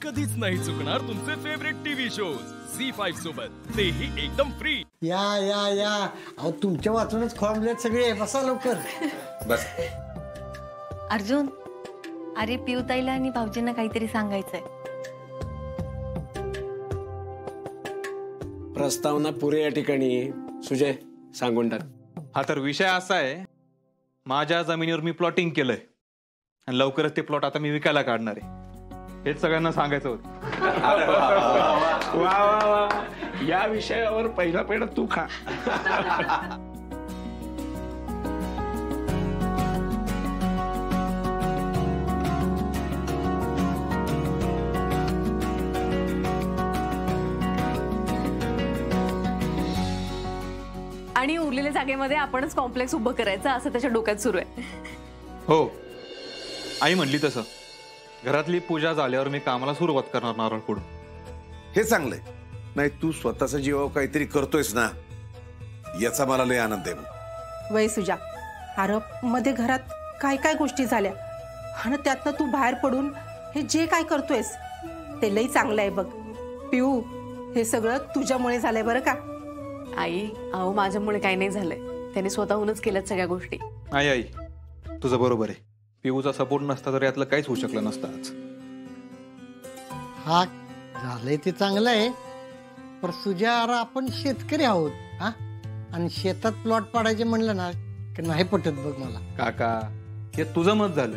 कधीच नाही चुकणार तुमचे फेवरेट टीव्ही शोज झी5 सोबत, तेही एकदम फ्री। या या या अहो तुमच्या वाचूनच खोळंबलेत सगळे, बसा लवकर बस। अर्जुन, अरे पिऊताईला आणि भाऊजींना काहीतरी सांगायचंय। प्रस्तावना पुरे या ठिकाणी। सुजय सांगून टाक। हा तर विषय असा आहे, माझ्या जमिनीवर मी प्लॉटिंग केलंय आणि लवकरच ते प्लॉट आता मी विकायला काढणार आहे। हेच सगळ्यांना सांगायचं होतं। वा वा वा, या विषयावर पहिला पेढा तू खा। आणि उरलेल्या जागेमध्ये आपणच कॉम्प्लेक्स उभं करायचं असं त्याच्या डोक्यात सुरू आहे। हो, आई म्हणली तसं घरातली पूजा झाल्यावर मी कामाला सुरुवात करणार नारळ फोडून। हे चांगलंय, नाही तू स्वतःचा जीवावर काहीतरी करतोयस ना, याचा मला लय आनंद आहे। वय सुजा, अरे मध्ये घरात काय काय गोष्टी झाल्या आणि त्यातनं तू बाहेर पडून हे जे काय करतोयस ते लई चांगलं आहे बघ। पिऊ, हे सगळं तुझ्यामुळे झालंय बरं का। आई, अहो माझ्यामुळे काही नाही झालंय, त्याने स्वतःहूनच केल्यात सगळ्या गोष्टी। आई आई तुझं बरोबर आहे, पिऊचा सपोर्ट नसता तर यातलं काहीच होऊ शकलं नसतं आज। हा झालंय ते चांगलं आहे, पण सुजा अरे आपण शेतकरी आहोत हा, आणि शेतात प्लॉट पाडायचे म्हणलं ना की नाही पटत बघ मला। काका, हे तुझं मत झालं,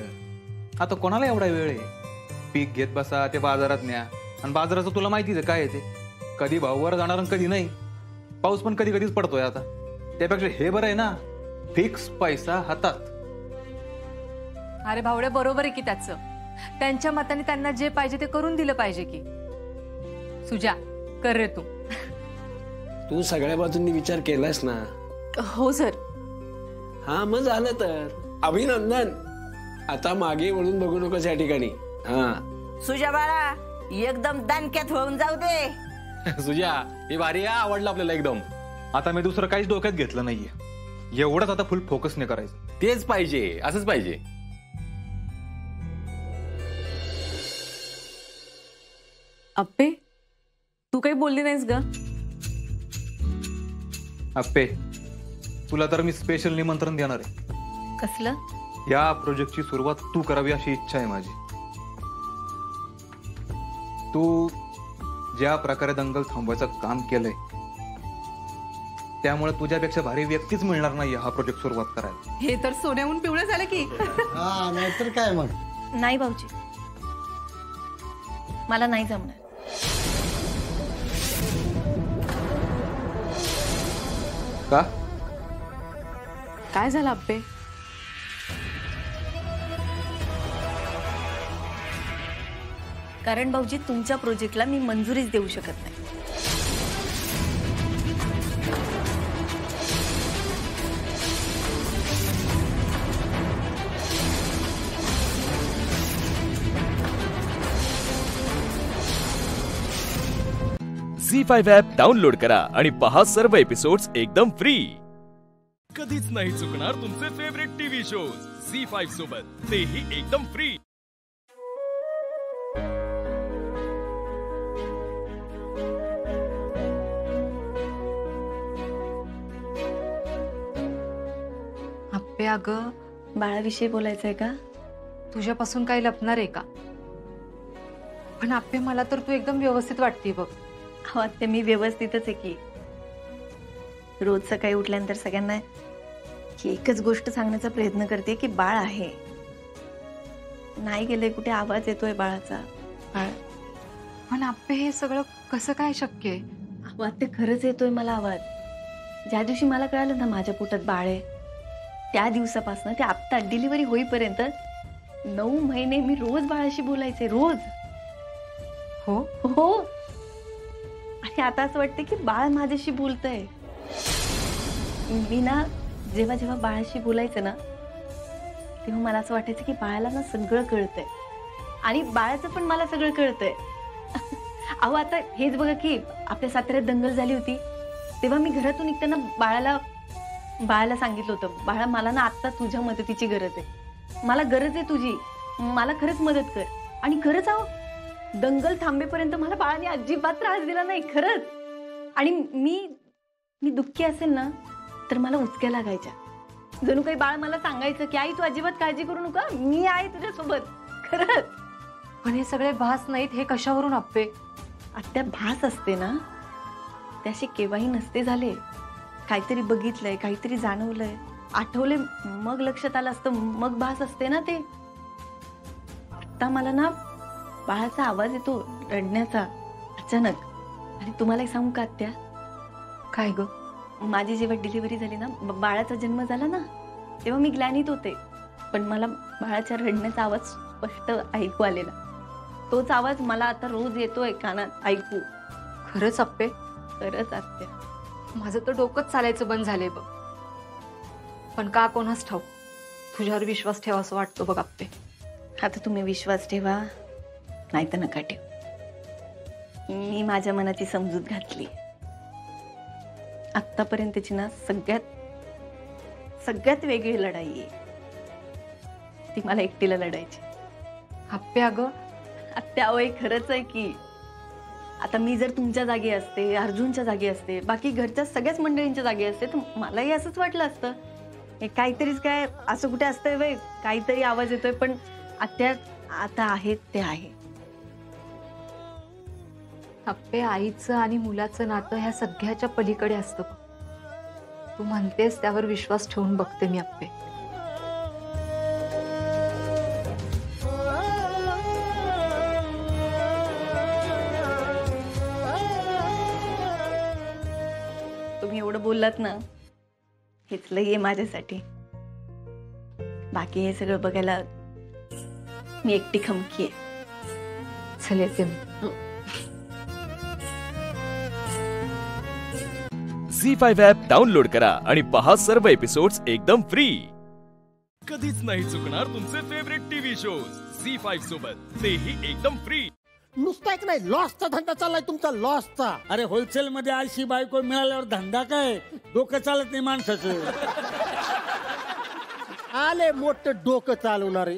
आता कोणाला एवढा वेळ आहे? पीक घेत बसा, ते बाजारात न्या, आणि बाजाराचं तुला माहितीच आहे काय आहे ते, कधी भाव वर जाणार आणि कधी नाही, पाऊस पण कधी कधीच पडतोय। आता त्यापेक्षा हे बरं आहे ना, फिक्स पैसा हातात। अरे भावड्या, बरोबर आहे की त्याचं, त्यांच्या मताने त्यांना जे पाहिजे ते करून दिलं पाहिजे की। सुजा, कर रे तू। तू सगळ्या बाजूंनी विचार केलास ना? हो सर। हा मग झालं तर अभिनंदन। आता मागे वळून बघू नकोस या ठिकाणी। हा सुजा बाळा, एकदम दणक्यात होऊन जाऊ दे। सुजा, हे भारी आहे, आवडलं आपल्याला एकदम। आता मी दुसरं काहीच डोक्यात घेतलं नाहीये, एवढंच आता फुल फोकसने करायचं। तेच पाहिजे, असंच पाहिजे। अप्पे, तू काही बोलली नाहीस ग? अप्पे, तुला तर मी स्पेशल निमंत्रण देणार आहे। कसलं? या प्रोजेक्टची सुरुवात तू करावी अशी इच्छा आहे माझी। तू ज्या प्रकारे दंगल थांबवायचं काम केलंय त्यामुळे तुझ्यापेक्षा भारी व्यक्तीच मिळणार नाही हा प्रोजेक्ट सुरुवात करायला। हे तर सोन्याहून पिवळं झालं की। हा नाहीतर काय मग। नाही भाऊजी, मला नाही जमणार। का? काय झालं अप्पे? कारण भाऊजी, तुमच्या प्रोजेक्टला मी मंजुरीच देऊ शकत नाही। झी5 ॲप डाउनलोड करा आणि पहा सर्व एपिसोड्स एकदम फ्री। कधीच नाही चुकणार तुमचे फेवरेट टीव्ही शोज झी5 सोबत, तेही एकदम फ्री। अप्पे, अगं बाळाविषयी बोलायचंय का? तुझ्यापासून काही लपणार आहे का? पण अप्पे, मला तर तू एकदम व्यवस्थित वाटते बघ। हो ते मी व्यवस्थितच आहे की। रोज सकाळी उठल्यानंतर सगळ्यांना एकच गोष्ट सांगण्याचा प्रयत्न करते की बाळ आहे, नाही गेले कुठे, आवाज येतोय बाळाचा। बाळ, पण अप्पे हे सगळं कसं काय शक्य आहे? आवाज ते खरंच येतोय मला आवाज। ज्या दिवशी मला कळालं ना माझ्या पोटात बाळ आहे, त्या दिवसापासून ते आता डिलिव्हरी होईपर्यंत 9 महिने मी रोज बाळाशी बोलायचे, रोज। हो हो, आणि आता असं वाटतं की बाळ माझ्याशी बोलतंय। मी ना जेव्हा जेव्हा बाळाशी बोलायचं ना तेव्हा मला असं वाटायचं की बाळाला ना सगळं कळतंय आणि बाळाचं पण मला सगळं कळतंय। अहो आता हेच बघा की आपल्या साताऱ्यात दंगल झाली होती तेव्हा मी घरातून निघताना बाळाला सांगितलं होतं, बाळा मला ना आता तुझ्या मदतीची गरज आहे, मला गरज आहे तुझी, मला खरंच मदत कर। आणि खरंच अहो दंगल थांबेपर्यंत मला बाळाने अजिबात त्रास दिला नाही खरंच. आणि मी दुःखी असेल ना तर मला उचक्या लागायच्या. जणू काही बाळ मला सांगायचं की आई तू अजिबात काळजी करू नका, मी आहे तुझ्यासोबत. खरंच. पण हे सगळे भास नाहीत हे कशावरून आप्पे? आत्या भास असते ना त्याशी केव्हाही नसते झाले. काहीतरी बघितलंय, काहीतरी जाणवलंय, आठवले, मग लक्षात आलं असतं, मग भास असते ना ते. आता मला ना बाळाचा आवाज येतो रडण्याचा अचानक. आणि तुम्हाला एक सांगू का आत्या? काय ग? माझी जेव्हा डिलिव्हरी झाली ना, बाळाचा जन्म झाला ना, तेव्हा मी ग्लॅनीत होते. पण मला बाळाच्या रडण्याचा आवाज स्पष्ट ऐकू आलेला. तोच आवाज मला आता रोज येतोय कानात ऐकू. खरंच आप्पे? खरंच आत्या. माझं तर डोकंच चालायचं बंद झालंय बघ. पण का कोणास ठाऊक तुझ्यावर विश्वास ठेवा असं वाटतो बघ आप्पे. आता तुम्ही विश्वास ठेवा नाही तर नका ठेव. मी माझ्या मनाची समजूत घातली. आत्तापर्यंतची ना सगळ्यात वेगळी लढाई आहे ती मला एकटीला लढायची. आप्पे अगं आत्या होय खरंच आहे की. आता मी जर तुमच्या जागी असते, अर्जुनच्या जागी असते, बाकी घरच्या सगळ्याच मंडळींच्या जागी असते तर मलाही असंच वाटलं असतं. हे काहीतरीच काय असं कुठे असतंय वय, काहीतरी आवाज येतोय. पण आत्या आता आहेत ते आहे. आप्पे आईचं आणि मुलाचं नातं ह्या सगळ्याच्या पलीकडे असतं. तू म्हणतेस त्यावर विश्वास ठेवून बघते मी आप्पे. तुम्ही एवढं बोललात ना हेच लई आहे माझ्यासाठी. बाकी हे सगळं बघायला मी एकटी खमकी आहे. चल येते मी. झी5 ॲप डाउनलोड करा आणि पहा सर्व एपिसोड्स एकदम फ्री. कधीच नाही चुकणार तुमचे फेवरेट टीव्ही शोज झी5 सोबत, तेही एकदम फ्री. नुसता एक नाही, लॉसचा धंदा चाललाय तुमचा, लॉसचा. अरे होलसेल मध्ये आळशी बायको मिळाल्यावर धंदा काय, डोकं चालत नाही माणसाचं. आले मोठं डोकं चालवणारे,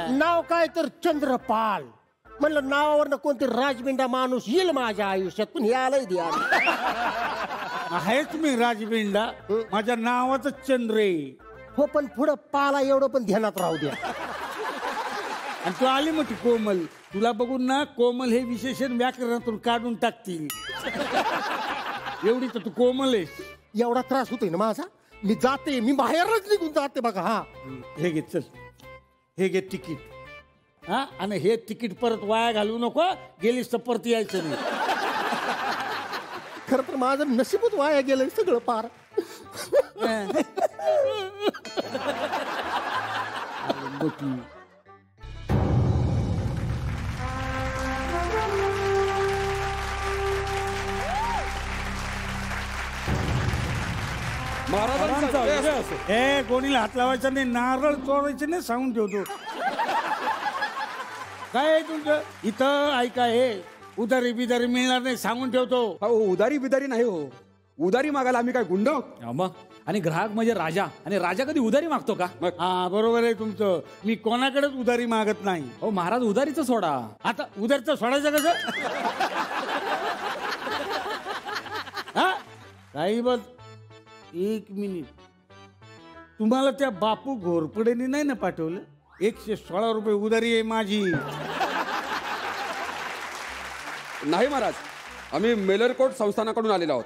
नाव काय तर चंद्रपाल. म्हणलं नावावरनं कोणते राजबिंडा माणूस येईल माझ्या आयुष्यात, पण हे आलंय द्या. आहेच मी राजबिंडा, माझ्या नावाचं चंद्रे हो, पण पुढं पाला एवढं पण ध्यानात राहू द्या. आणि तू आली मोठी कोमल, तुला बघून ना कोमल हे विशेषण व्याकरणातून काढून टाकतील. एवढी तर तू कोमल आहेस. एवढा त्रास होतोय ना माझा, मी जाते, मी बाहेरच निघून जाते बघा. हा हे घे, चल हे घे तिकीट. हा, आणि हे तिकीट परत वाया घालवू नको, गेलीस तर परत यायचं नाही. खर तर माझं नशीबच वाया गेलंय सगळं पार. हे कोणीला हात लावायचा नाही, नारळ चोरायचे नाही, सांगून ठेवतो. काय आहे तुमचं इथं? ऐका, हे उधारी बिदारी मिळणार नाही, सांगून ठेवतो. उधारी बिदारी नाही हो, उधारी मागायला आम्ही काय गुंड? मग आणि ग्राहक म्हणजे राजा, आणि राजा कधी उधारी मागतो का? हा बरोबर आहे तुमचं, मी कोणाकडेच उधारी मागत नाही. हो महाराज, उधारीचं सोडा. आता उधारीचं सोडायचं कसं? हा काही बघ, एक मिनिट, तुम्हाला त्या बापू घोरपडेने नाही ना पाठवलं? 116 रुपये उधारी आहे माझी. नाही महाराज, आम्ही मेलरकोट संस्थानाकडून आलेलो आहोत.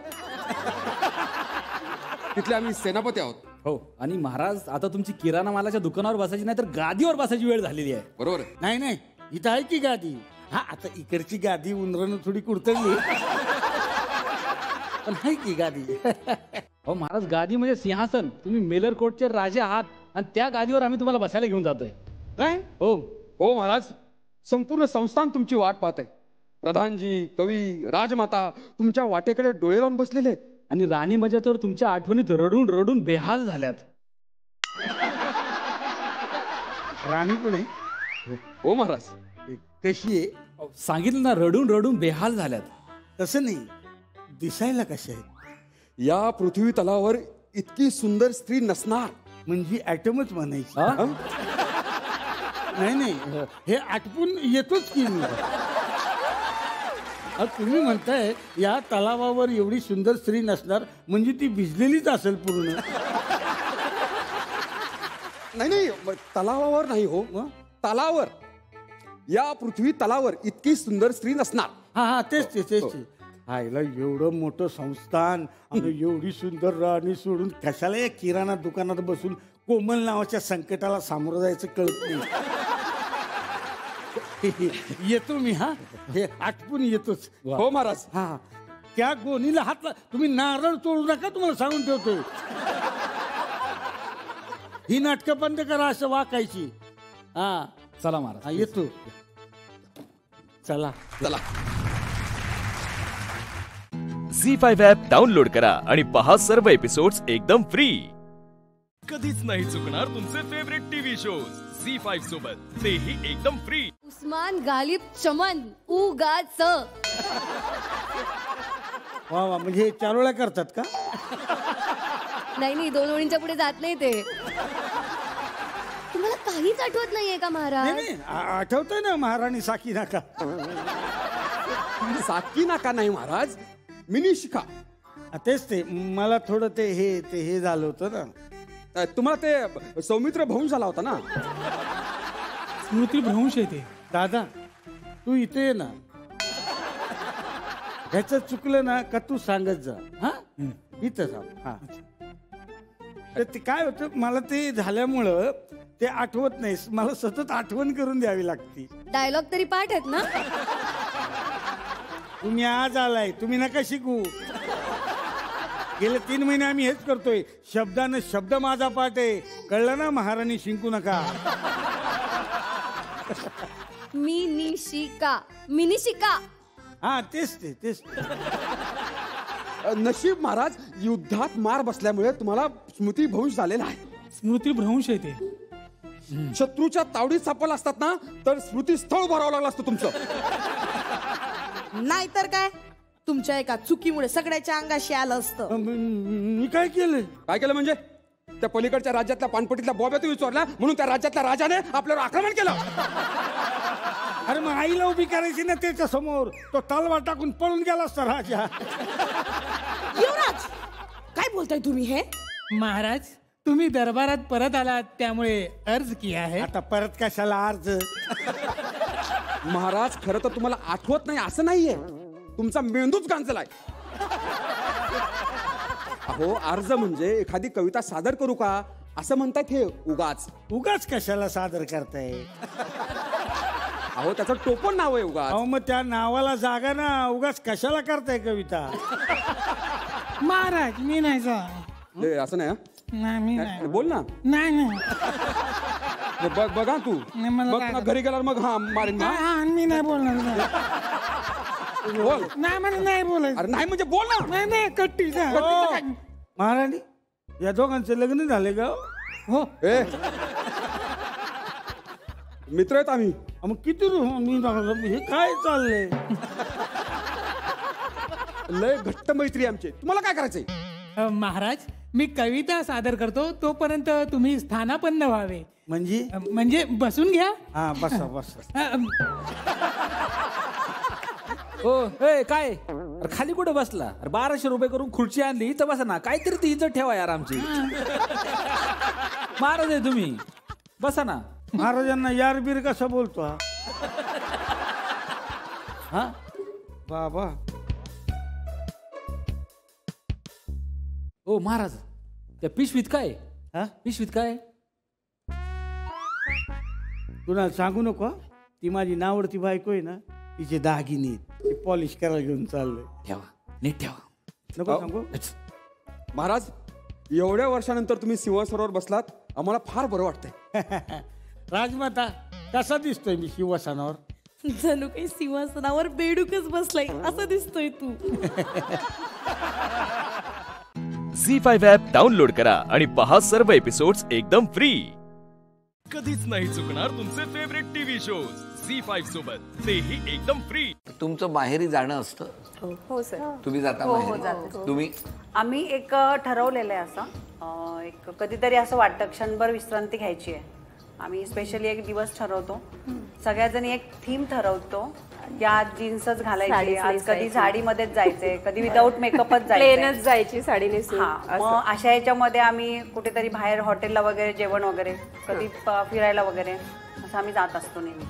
तिथले आम्ही सेनापती आहोत. हो, आणि महाराज आता तुमची किराणा मालाच्या दुकानावर बसायची नाही तर गादीवर बसायची वेळ झालेली आहे. बरोबर? नाही नाही, इथं आहे की गादी. हा, आता इकडची गादी उंदरानं थोडी कुडतडली, पण आहे की गादी. हो महाराज, गादी म्हणजे सिंहासन. तुम्ही मेलरकोटचे राजे आहात आणि त्या गादीवर आम्ही तुम्हाला बसायला घेऊन जातोय. काय? हो हो महाराज, संपूर्ण संस्थान तुमची वाट पाहत आहे. प्रधानजी, कवी, राजमाता तुमच्या वाटेकडे डोळे लावून बसलेले आहेत. आणि राणी मजा तर तुमच्या आठवणीत रडून रडून बेहाल झाल्यात. राणी पण आहे? हो महाराज. कशी आहे? सांगितलं ना, रडून रडून बेहाल झाल्यात. तसं नाही, दिसायला कशा आहेत? या पृथ्वी तलावर इतकी सुंदर स्त्री नसणार. म्हणजे ॲटमच म्हणायची. नाही नाही, हे आटपून येतोच की मी. तुम्ही म्हणताय या तलावावर एवढी सुंदर स्त्री नसणार म्हणजे ती भिजलेलीच असेल पूर्ण. नाही तलावावर नाही हो, तलावर, या पृथ्वी तलावर इतकी सुंदर स्त्री नसणार. हा तेच आईला एवढं मोठं संस्थान आणि एवढी सुंदर राणी सोडून कशाला या किराणा दुकानात बसून कोमल नावाच्या संकटाला सामोरं जायचं कळत नाही. येतो मी. हा हे आटपून येतोच. हो महाराज. हा त्या गोणीला हात तुम्ही नारळ तोडू नका, तुम्हाला सांगून ठेवतोय. ही नाटकं बंद करा असं वाकायची. हा चला महाराज. येतो. चला. झी5 ॲप डाउनलोड करा आणि पहा सर्व एपिसोड्स एकदम फ्री. कधीच नाही चुकणार तुमचे फेवरेट टीव्ही शोज झी5 सोबत, तेही एकदम फ्री. उस्मान गालिब चमन उगाच. वा म्हणजे चारोळ्या करतात का? नाही 2 ओळींच्या पुढे जात नाही ते. तुम्हाला काहीच आठवत नाहीये का महाराज? नाही आठवतंय ना महाराणी साकीनाका. साकीनाका नाही महाराज, मिनी शिखा. तेच ते मला थोडं ते हे झालं होतं ना. तुम्हाला ते सौमित्र भ्रंश झाला होता ना. स्मृती भ्रंश येते. दादा तू इथे ये ना. ह्याचं चुकलं ना का तू सांगत जा. हा इथं जा. हा ते काय होतं, मला ते झाल्यामुळं ते आठवत नाही. मला सतत आठवण करून द्यावी लागती. डायलॉग तरी पाठ आहेत ना? तुम्ही आज आलाय, तुम्ही नका शिकू. गेले 3 महिने आम्ही हेच करतोय. शब्दानं शब्द माझा पाठ आहे, कळलं ना महाराणी? शिंकू नका. मिनिशिका. हा तेच. नशीब महाराज, युद्धात मार बसल्यामुळे तुम्हाला स्मृती भ्रंश झालेला आहे. स्मृती भ्रंश येते. शत्रूच्या तावडीत सापडला असतात ना तर स्मृती स्थळ भरावं लागलं असतं तुमचं. नाहीतर काय, तुमच्या एका चुकीमुळे सगळ्याच्या अंगाशी आलं असतं. मी काय केलं म्हणजे? त्या पलीकडच्या राज्यातल्या पानपट्टीतल्या बॉब्या तू विचारला म्हणून त्या राज्यातल्या राजाने आपल्यावर आक्रमण केलं. अरे मग आईला उभी करायची ना त्याच्या समोर. तो तलवार टाकून पळून गेला असता राजा. युवराज काय बोलताय तुम्ही हे? महाराज तुम्ही दरबारात परत आलात त्यामुळे अर्ज किया है. आता परत कशाला अर्ज? महाराज खरं तर तुम्हाला आठवत नाही असं नाहीये, तुमचा मेंदूच गांजलाय. अहो अर्ज म्हणजे एखादी कविता सादर करू का असं म्हणतात. हे उगाच कशाला सादर करताय? अहो त्याचं टोपण नाव आहे उगाच. अहो मग त्या नावाला जागा ना. उगाच कशाला करताय कविता? महाराज मी नाही जा. असं नाही. नाही बोल ना. नाही बघा तू बघ घरी गेल्यावर मग हा मारीन. मी नाही बोलणार. बोल. नाही बोलायचं. अरे नाही म्हणजे बोल ना. नाही कट्टी. महाराणी या दोघांचे लग्न झाले का? हो. मित्र आहेत आम्ही. मग किती हे काय चाललंय? लय घट्ट मैत्री आमची. तुम्हाला काय करायचंय? महाराज मी कविता सादर करतो तोपर्यंत तुम्ही स्थानापन्न व्हावे. म्हणजे बसून घ्या. हा बस. हो काय खाली कुठे बसला? 1200 रुपये करून खुर्ची आणली इथं बसा ना. काहीतरी ती इज्जत ठेवा यार आमची. महाराज आहे तुम्ही, बसा ना. महाराजांना यार बीर कसं बोलतो हा बाबा? ओ महाराज त्या पिशवीत काय? पिशवीत काय? तुला सांगू नको. ती माझी नावडती बायको आहे ना, तिचे दागिने ती पॉलिश करायला घेऊन चाललोय. ठेवा नीट ठेवा. नको सांगू. महाराज एवढ्या वर्षानंतर तुम्ही सिंहासनावर बसलात, आम्हाला फार बरं वाटतंय. राजमाता कसा दिसतोय मी सिंहासनावर? जणू काही सिंहासनावर बेडूकच बसलाय असं दिसतोय तू. झी5 ॲप डाउनलोड करा आणि पहा सर्व एपिसोड्स एकदम फ्री. कधीच नाही चुकणार तुमचे फेवरेट टीव्ही शोज झी5 सोबत, तेही एकदम फ्री. तुमचं माहेरी जाणं असतं? हो सर. तुम्ही जाता हो माहेरी? जातो. तुम्ही? आम्ही एक ठरवलेलं आहे असं, एक कधीतरी असं वाटतं क्षणभर विश्रांती घ्यायची आहे. आम्ही स्पेशली एक दिवस ठरवतो, सगळ्याजणी एक थीम ठरवतो या जीन्सच घालायचे, साडीच आज कधी नेसायची. साडीमध्येच जायचंय, कधी विदाऊट मेकअपच प्लेनच जायची साडी नेसून. मग अशा याच्यामध्ये आम्ही कुठेतरी बाहेर हॉटेलला वगैरे जेवण वगैरे, कधी फिरायला वगैरे असं आम्ही जात असतो नेहमी.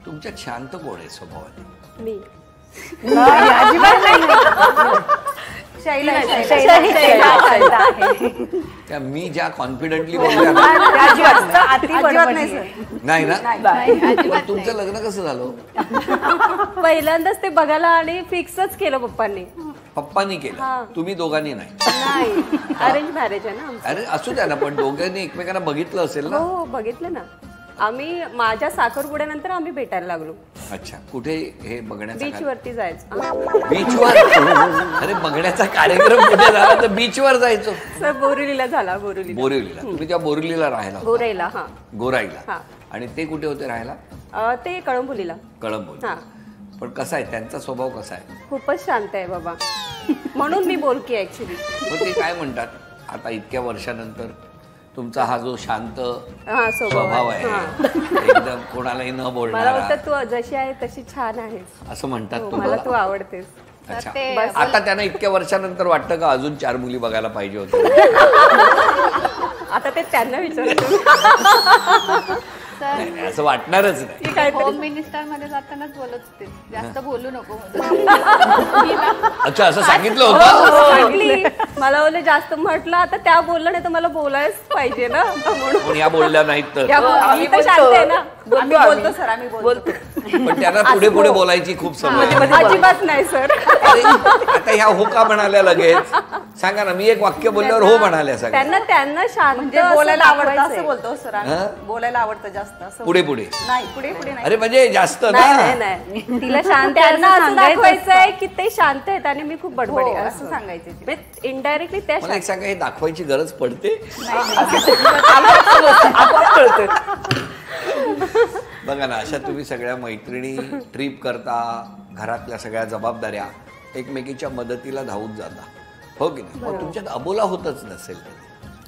तुमच्यात शांत कोण आहे स्वभावाने? मी अजिबात नाही. त्या मी ज्या कॉन्फिडेंटली नाही ना. पण तुमचं लग्न कसं झालं? पहिल्यांदाच ते बघायला आणि फिक्सच केलं पप्पांनी. पप्पांनी केलं, तुम्ही दोघांनी नाही? नाही, अरेंज मॅरेज आहे ना आमचं. अरे असू द्या ना, पण दोघांनी एकमेकांना बघितलं असेल ना? हो बघितलं ना. आम्ही माझ्या साखरपुड्यानंतर आम्ही भेटायला लागलो. अच्छा, कुठे हे बघण्याचा? बीच वरती जायचं. बीचवर? अरे बघण्याचा कार्यक्रम कुठे झाला तर बीचवर जायचो? सर बोरिवलीला झाला. बोरिवलीला. तुम्ही त्या बोरिवलीला राहायला? गोराईला. हा, गोराईला. आणि ते कुठे होते राहायला? ते कळंबोलीला. कळंबोली. हा. पण कसा आहे त्यांचा स्वभाव? कसा आहे? खूपच शांत आहे बाबा, म्हणून मी बोलकी ऍक्च्युली. मग ते काय म्हणतात आता इतक्या वर्षानंतर तुमचा हा जो शांत स्वभाव आहे, एकदम कोणालाही न बोलणारा, मला वाटतं तू जशी आहे तशी छान आहेस असं म्हणतात. मला तू आवडतेस. अच्छा, आता त्यांना इतक्या वर्षानंतर वाटतं का अजून 4 मुली बघायला पाहिजे होत्या? आता ते त्यांना विचारतो. असं वाटणारच नाही. होम मिनिस्टर मध्ये जातानाच बोलत होते, जास्त बोलू नको. अच्छा, असं सांगितलं होतं? मला बोलले जास्त म्हटलं, आता त्या बोललं नाही तर मला बोलायलाच पाहिजे ना, म्हणून या बोलल्या नाहीत तर. मी तर शांत आहे ना. आम्ही बोलतो सर, आम्ही बोलतो. पण त्यांना पुढे पुढे बोलायची खूप सवय. अजिबात नाही सर. आता ह्या हो का म्हणाल्या लगेच? सांगा ना, मी एक वाक्य बोलल्यावर हो म्हणाल्या सगळ्या. त्यांना शांत म्हणजे बोलायला आवडतं असं बोलतो सर. बोलायला आवडतं जास्त. पुढे पुढे नाही, पुढे पुढे नाही. अरे म्हणजे जास्त नाही. तिला शांत त्यांना असं दाखवायचंय की ते शांत आहेत आणि मी खूप बडबडी असं सांगायचं. इनडायरेक्टली त्या मला एक सांगा, हे दाखवायची गरज पडते? बघा ना, अशा तुम्ही सगळ्या मैत्रिणी ट्रिप करता, घरातल्या सगळ्या जबाबदाऱ्या एकमेकीच्या मदतीला धावून जाता, हो की नाही? मग तुमच्यात अबोला होतच नसेल?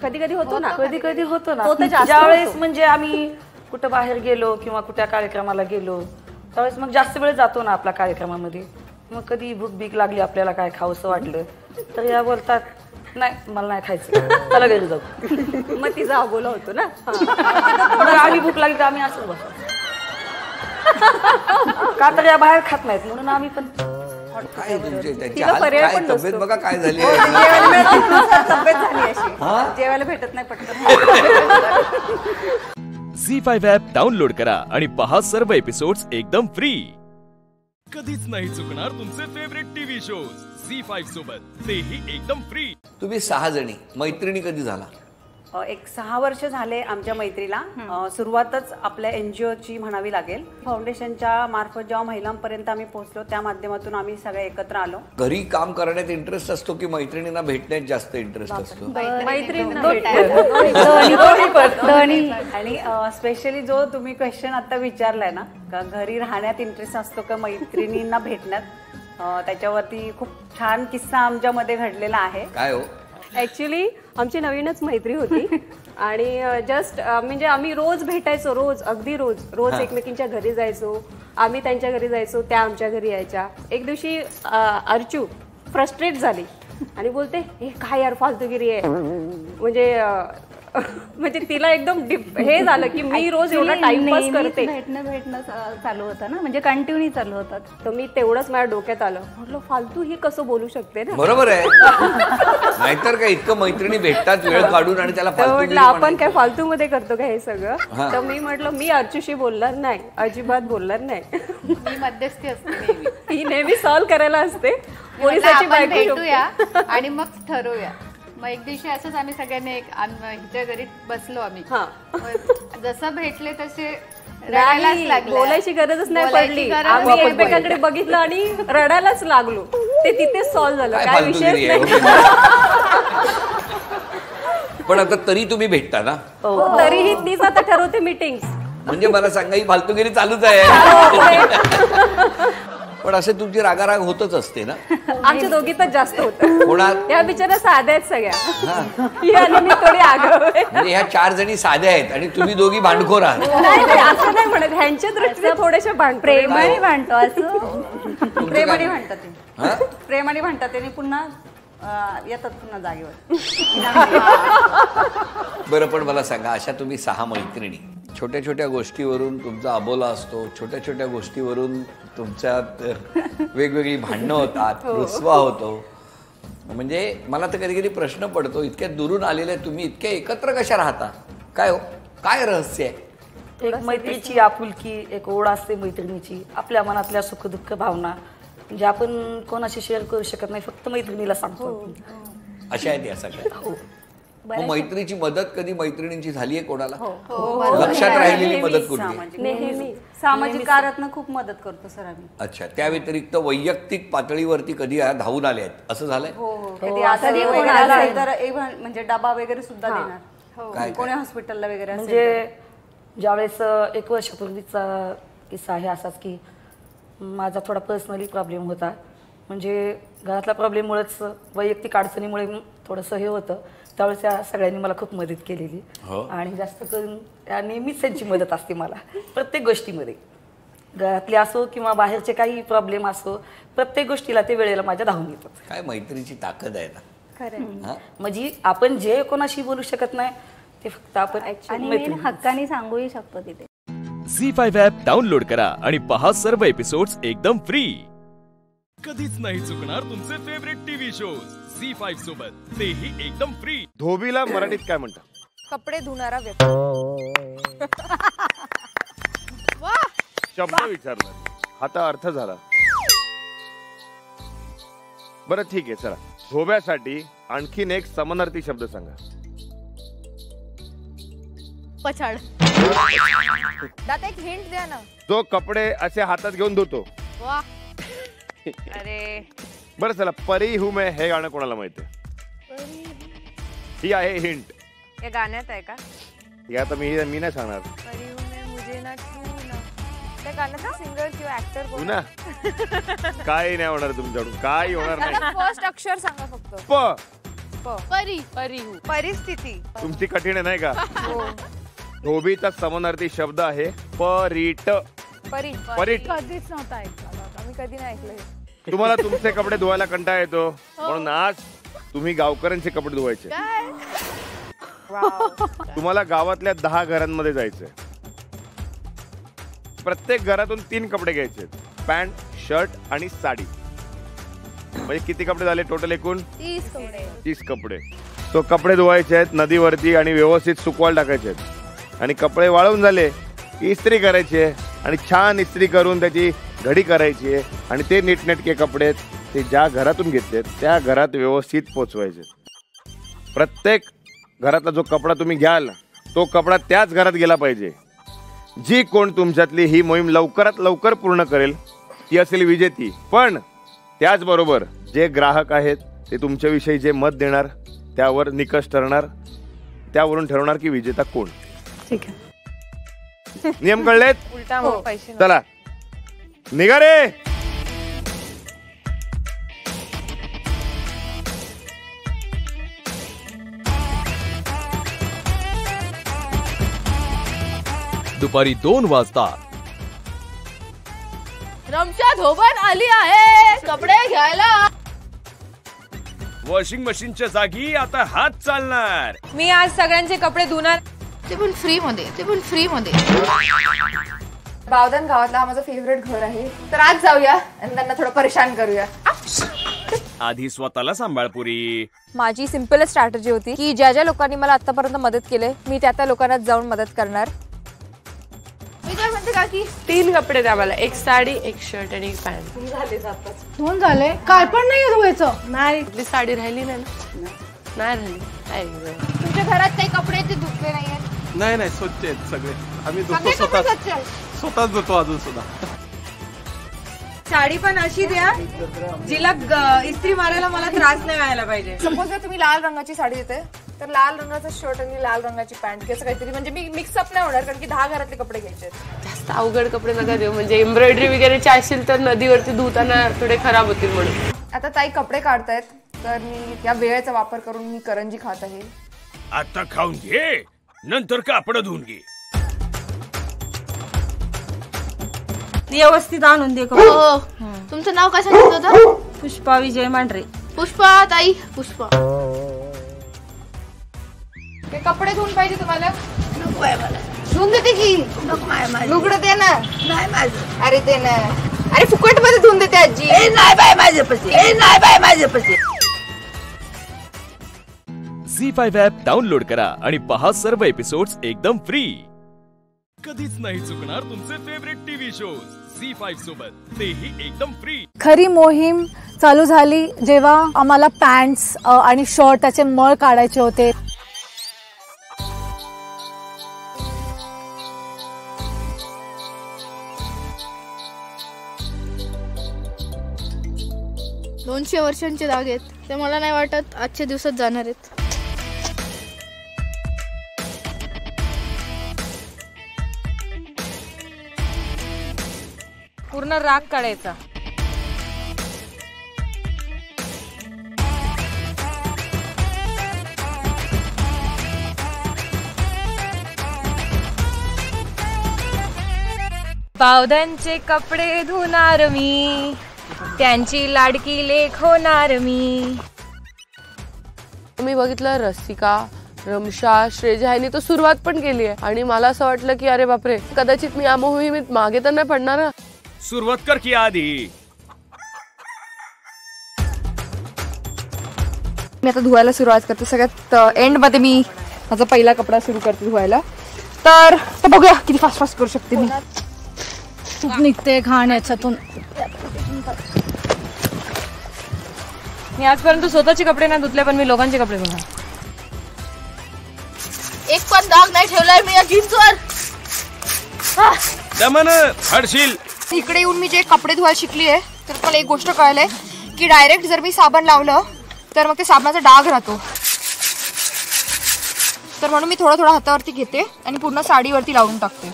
कधी कधी होतो ना. कधी कधी होतो ना. जास्त ज्यावेळेस म्हणजे आम्ही कुठं बाहेर गेलो किंवा कुठल्या कार्यक्रमाला गेलो त्यावेळेस मग जास्त वेळ जातो ना आपल्या कार्यक्रमामध्ये. मग कधी भूक बीक लागली, आपल्याला काय खावंसं वाटलं तर या बोलतात नाही मला नाही खायचं, चला घरी जाऊ. मग तिचा अबोला होतो ना. आम्ही भूक लागली तर आम्ही असं बसतो, का तर या बाहेर खात नाहीत म्हणून आम्ही पण. काय तुमचे त्यांची काय तब्येत बघा काय झाली? तब्येत झाली अशी, जेवायला भेटत नाही पटकन. झी5 ॲप डाउनलोड करा आणि पहा सर्व एपिसोड्स एकदम फ्री. कधीच नाही चुकणार तुमचे फेवरेट टीव्ही शोज झी5 सोबत, तेही एकदम फ्री. तुम्ही 6 जणी मैत्रिणी कधी झाला? एक 6 वर्ष झाले आमच्या मैत्रीला. सुरुवातच आपल्या NGOची म्हणावी लागेल. फाउंडेशनच्या मार्फत जेव्हा महिलांपर्यंत आम्ही पोहोचलो, त्या माध्यमातून आम्ही सगळे एकत्र आलो. घरी काम करण्यात इंटरेस्ट असतो की मैत्रिणींना भेटण्यात जास्त इंटरेस्ट असतो? आणि स्पेशली जो तुम्ही क्वेश्चन आता विचारलाय ना, का घरी राहण्यात इंटरेस्ट असतो का मैत्रिणींना भेटण्यात, त्याच्यावरती खूप छान किस्सा आमच्यामध्ये घडलेला आहे. काय हो? ऍक्च्युली आमची नवीनच मैत्री होती आणि जस्ट म्हणजे आम्ही रोज भेटायचो, अगदी रोज एकमेकींच्या घरी जायचो, आम्ही त्यांच्या घरी जायचो, त्या आमच्या घरी यायच्या. एक दिवशी अर्चू फ्रस्ट्रेट झाली आणि बोलते हे काय यार फालतूगिरी आहे, म्हणजे तिला एकदम हे झालं की मी रोज एवढा टाइमपास करते. भेटणं चालू होतं ना, म्हणजे कंटिन्यू चालू होतात. तर मी तेवढंच माझ्या डोक्यात आलं, म्हटलं फालतू ही कसं बोलू शकते ना. बरोबर आहे, नाहीतर काय इतकं मैत्रिणी भेटतात वेळ काढून आणि त्याला म्हटलं आपण काय फालतू मध्ये करतो का हे सगळं. तर मी म्हटलं मी अर्चूशी बोलणार नाही, अजिबात बोलणार नाही. मी मध्यस्थी असते, ही नेहमी सॉल्व्ह करायला असते. पोलिसाची बायको भेटूया आणि मग ठरवूया. मग एक दिवशी असंच आम्ही सगळ्यांनी हिच्या घरी बसलो आम्ही. जसं भेटले तसे रडायलाच लागले, बोलायची गरजच नाही पडली. आम्ही एकमेकांकडे बघितलं आणि रडायलाच लागलो. ते तिथेच सॉल्व्ह झालं, काय विषयच नाही. पण आता तरी तुम्ही भेटता ना? तरीही तीच आता ठरवते मीटिंग. म्हणजे मला सांगा ही फालतूगिरी चालूच आहे. पण असे तुमची रागाराग होतच असते ना? आमच्या दोघीतच जास्त होतं. कोणात? या बिचारा साध्या आहेत सगळ्या. ही आणि मी थोडी आगाऊ आहे. म्हणजे ह्या 4 जणी साध्या आहेत आणि तुम्ही दोघी भांडखोर आहात. नाही नाही, असं नाही म्हणत. ह्यांच्या दृष्टीने थोडेसे प्रेमाने भांडतो असं. प्रेमाने म्हणतात ते. प्रेमाने म्हणतात ते पुन्हा येतात पुन्हा जागेवर. बरं, पण मला सांगा, अशा तुम्ही 6 मैत्रिणी, छोट्या छोट्या गोष्टीवरून तुमचा अबोला असतो, छोट्या छोट्या गोष्टीवरून तुमच्यात वेगवेगळी भांडणं होतात, रुसवा होतो. म्हणजे मला तर कधी कधी प्रश्न पडतो, इतक्या दुरून आलेल्या तुम्ही इतक्या एकत्र कशा राहता? काय हो, काय रहस्य आहे? एक मैत्रीची आपुलकी, एक ओढ असते मैत्रिणीची, आपल्या मनातल्या सुखदुःख भावना म्हणजे आपण कोणाशी शेअर करू शकत नाही, फक्त मैत्रिणीला सांगतो. अशा आहेत या सगळ्या. मैत्रीची मदत कधी मैत्रिणींची झालीये कोणाला? लक्षात राहिलेली मदत कुठली? नेहमी सामाजिक कार्यात खूप मदत करतो सर आम्ही. अच्छा, त्या व्यतिरिक्त वैयक्तिक पातळीवरती कधी धावून आले आहेत असं झालंय? कधी असेल तर म्हणजे डबा वगैरे सुद्धा देणार, कोणी हॉस्पिटलला वगैरे. म्हणजे ज्यावेळेस 1 वर्षापूर्वीचा किस्सा आहे असाच की माझा थोडा पर्सनली प्रॉब्लेम होता. म्हणजे घरातल्या प्रॉब्लेममुळेच, वैयक्तिक अडचणीमुळे थोडंसं हे होतं. त्यावेळेस त्या सगळ्यांनी मला खूप मदत केलेली आणि जास्त करून नेहमीच त्यांची मदत असते मला प्रत्येक गोष्टीमध्ये, घरातले असो किंवा बाहेरचे काही प्रॉब्लेम असो, प्रत्येक गोष्टीला ते वेळेला माझ्या धावून येतात. काय मैत्रीची ताकद आहे ना. खरं म्हणजे आपण जे कोणाशी बोलू शकत नाही ते फक्त आपण हक्काने सांगूही शकतो तिथे. झी5 ॲप डाउनलोड करा आणि पहा सर्व एपिसोड्स एकदम फ्री. कधीच नाही चुकणार तुमचे फेवरेट टीव्ही शोज झी5 सोबत, तेही एकदम फ्री. धोबीला मराठीत काय म्हणतात? कपडे धुणारा व्यक्ती. शब्द विचारला, आता अर्थ झाला. बरं ठीक आहे, चला धोब्यासाठी आणखीन एक समानार्थी शब्द सांगा. पछाड. दादा एक हिंट द्या ना. जो कपडे असे हातात घेऊन धुतो. वा. अरे बरं चला, परी हूं मैं हे गाणं कोणाला माहितीये? ही आहे हिंट. या गाण्यात आहे का? या तर मी नाही सांगणार. परी हूं मैं मुझे ना छूना. त्या गाण्याचा सिंगर किंवा ऍक्टर कोण? ना काही नाही होणार तुमच्याकडून, काही होणार नाही. फर्स्ट अक्षर सांगा फक्त. प. परी. परी हूं. परिस्थिती. तुमची कठीण आहे नाही का? धोबीचा समानार्थी शब्द आहे परीट. परीट कधीच नव्हता ऐकला, मी कधी नाही ऐकलं. तुम्हाला तुमचे कपडे धुवायला कंटाळा येतो म्हणून आज तुम्ही गावकऱ्यांचे कपडे धुवायचे. तुम्हाला गावातल्या 10 घरांमध्ये जायचंय. प्रत्येक घरातून 3 कपडे घ्यायचे, पॅन्ट, शर्ट आणि साडी. म्हणजे किती कपडे झाले टोटल एकूण? 30 कपडे. तो कपडे धुवायचे आहेत नदीवरती आणि व्यवस्थित सुकवायला टाकायचे आहेत. आणि कपडे वाळून झाले इस्त्री करायची आहे आणि छान इस्त्री करून त्याची घडी करायची आहे आणि ते नीटनेटके कपडे ते ज्या घरातून घेतलेत त्या घरात व्यवस्थित पोचवायचे. प्रत्येक घरातला जो कपडा तुम्ही घ्याल तो कपडा त्याच घरात गेला पाहिजे. जी कोण तुमच्यातली ही मोहीम लवकरात लवकर पूर्ण करेल ती असेल विजेती. पण त्याचबरोबर जे ग्राहक आहेत ते तुमच्याविषयी जे मत देणार त्यावर निकष ठरणार, त्यावरून ठरवणार की विजेता कोण. ठीक आहे. नियम कळलेत? उलटा पैसे. चला निघा रे. दुपारी 2 वाजता रमच्या धोबण आली आहे कपडे घ्यायला. वॉशिंग मशीनच्या जागी आता हात चालणार. मी आज सगळ्यांचे कपडे धुणार, ते पण फ्री मध्ये. बावधन गावातला हा माझं फेवरेट घर आहे, तर आज जाऊया आणि त्यांना थोडं परेशान करूया. आधी स्वतःला सांभाळ पुरी. माझी सिंपल स्ट्रॅटेजी होती की ज्या ज्या लोकांनी मला आतापर्यंत मदत केली मी त्या लोकांना जाऊन मदत करणार. मी काय म्हणते काकी, 3 कपडे द्या मला, 1 साडी, 1 शर्ट आणि 1 पॅन्ट. धुवून झाले? काय पण नाही धुवायचं? नाही, आपली साडी राहिली नाही ना. नाही राहिली. तुमच्या घरात काही कपडे ते धुतले नाहीये? नाही स्वच्छ आहेत सगळे. आम्ही धुतो स्वतःच धुतो अजून सुद्धा. साडी पण अशी द्या जिला इस्त्री मारायला मला त्रास नाही व्हायला पाहिजे. सपोज जर तुम्ही लाल रंगाची साडी देते तर लाल रंगाचा शर्ट आणि लाल रंगाची पॅन्ट किंवा काहीतरी, म्हणजे मी मिक्सअप नाही होणार कारण की 10 घरातले कपडे घ्यायचे. जास्त अवघड कपडे नका देऊ, म्हणजे एम्ब्रॉयडरी वगैरेचे असतील तर नदीवरती धुताना थोडे खराब होतील म्हणून. आता ताई कपडे काढतायत तर मी या वेळेचा वापर करून मी करंजी खात आहे. आता खाऊन घे, नंतर कापड धुवून घे. व्यवस्थित आणून दे. तुमचं नाव काय सांगितलं होतं? पुष्पा विजय मांढरे. पुष्पा ताई, पुष्पा. ते कपडे धुवून पाहिजे तुम्हाला? नको आहे मला. धुवून देते की. नको आहे माझं. लुगडं दे ना. नाही माझं. अरे दे ना. अरे फुकट मध्ये धुवून देते आजी. नाही बाय माझे पैसे. नाही बाय माझे पैसे. झी5 ॲप डाउनलोड करा आणि पहा सर्व एपिसोड्स एकदम फ्री. कधीच नाही चुकणार तुमचे फेवरेट टीव्ही शोज झी5 सोबत, तेही एकदम फ्री. खरी मोहीम चालू झाली जेव्हा आम्हाला पॅन्ट्स आणि शर्ट त्याचे मळ काढायचे होते. दोनशे वर्षांचे दाग आहेत ते मला नाही वाटत आजच्या दिवसात जाणार आहेत. पूर्ण राग काढायचा. बावधांचे कपडे धुणार मी, त्यांची लाडकी लेक होणार मी. मी बघितलं रसिका, रमशा, श्रेजा ह्यांनी तो सुरुवात पण केली आहे आणि मला असं वाटलं की अरे बापरे, कदाचित मी या मोहिमेत मागे तर नाही पडणार ना. सुरुवात कर की आधी. मी आता धुवायला सुरुवात करते. सगळ्यात एंड मध्ये मी माझा पहिला कपडा सुरू करते धुवायला. तर बघूया किती फास्ट फास्ट करू शकते मी. खूप निघते घाण याच्यातून. मी आजपर्यंत स्वतःचे कपडे नाही धुतले, पण मी लोकांचे कपडे धुणार. एक पण दाग नाही ठेवलाय मी या जीन्सवर. दमन हडशील. इकडे येऊन मी जे कपडे धुवायला शिकली आहे तर मला एक गोष्ट कळलंय की डायरेक्ट जर मी साबण लावलं तर मग ते साबणाचा डाग राहतो. तर म्हणून मी थोडं थोडं हातावरती घेते आणि पूर्ण साडीवरती लावून टाकते.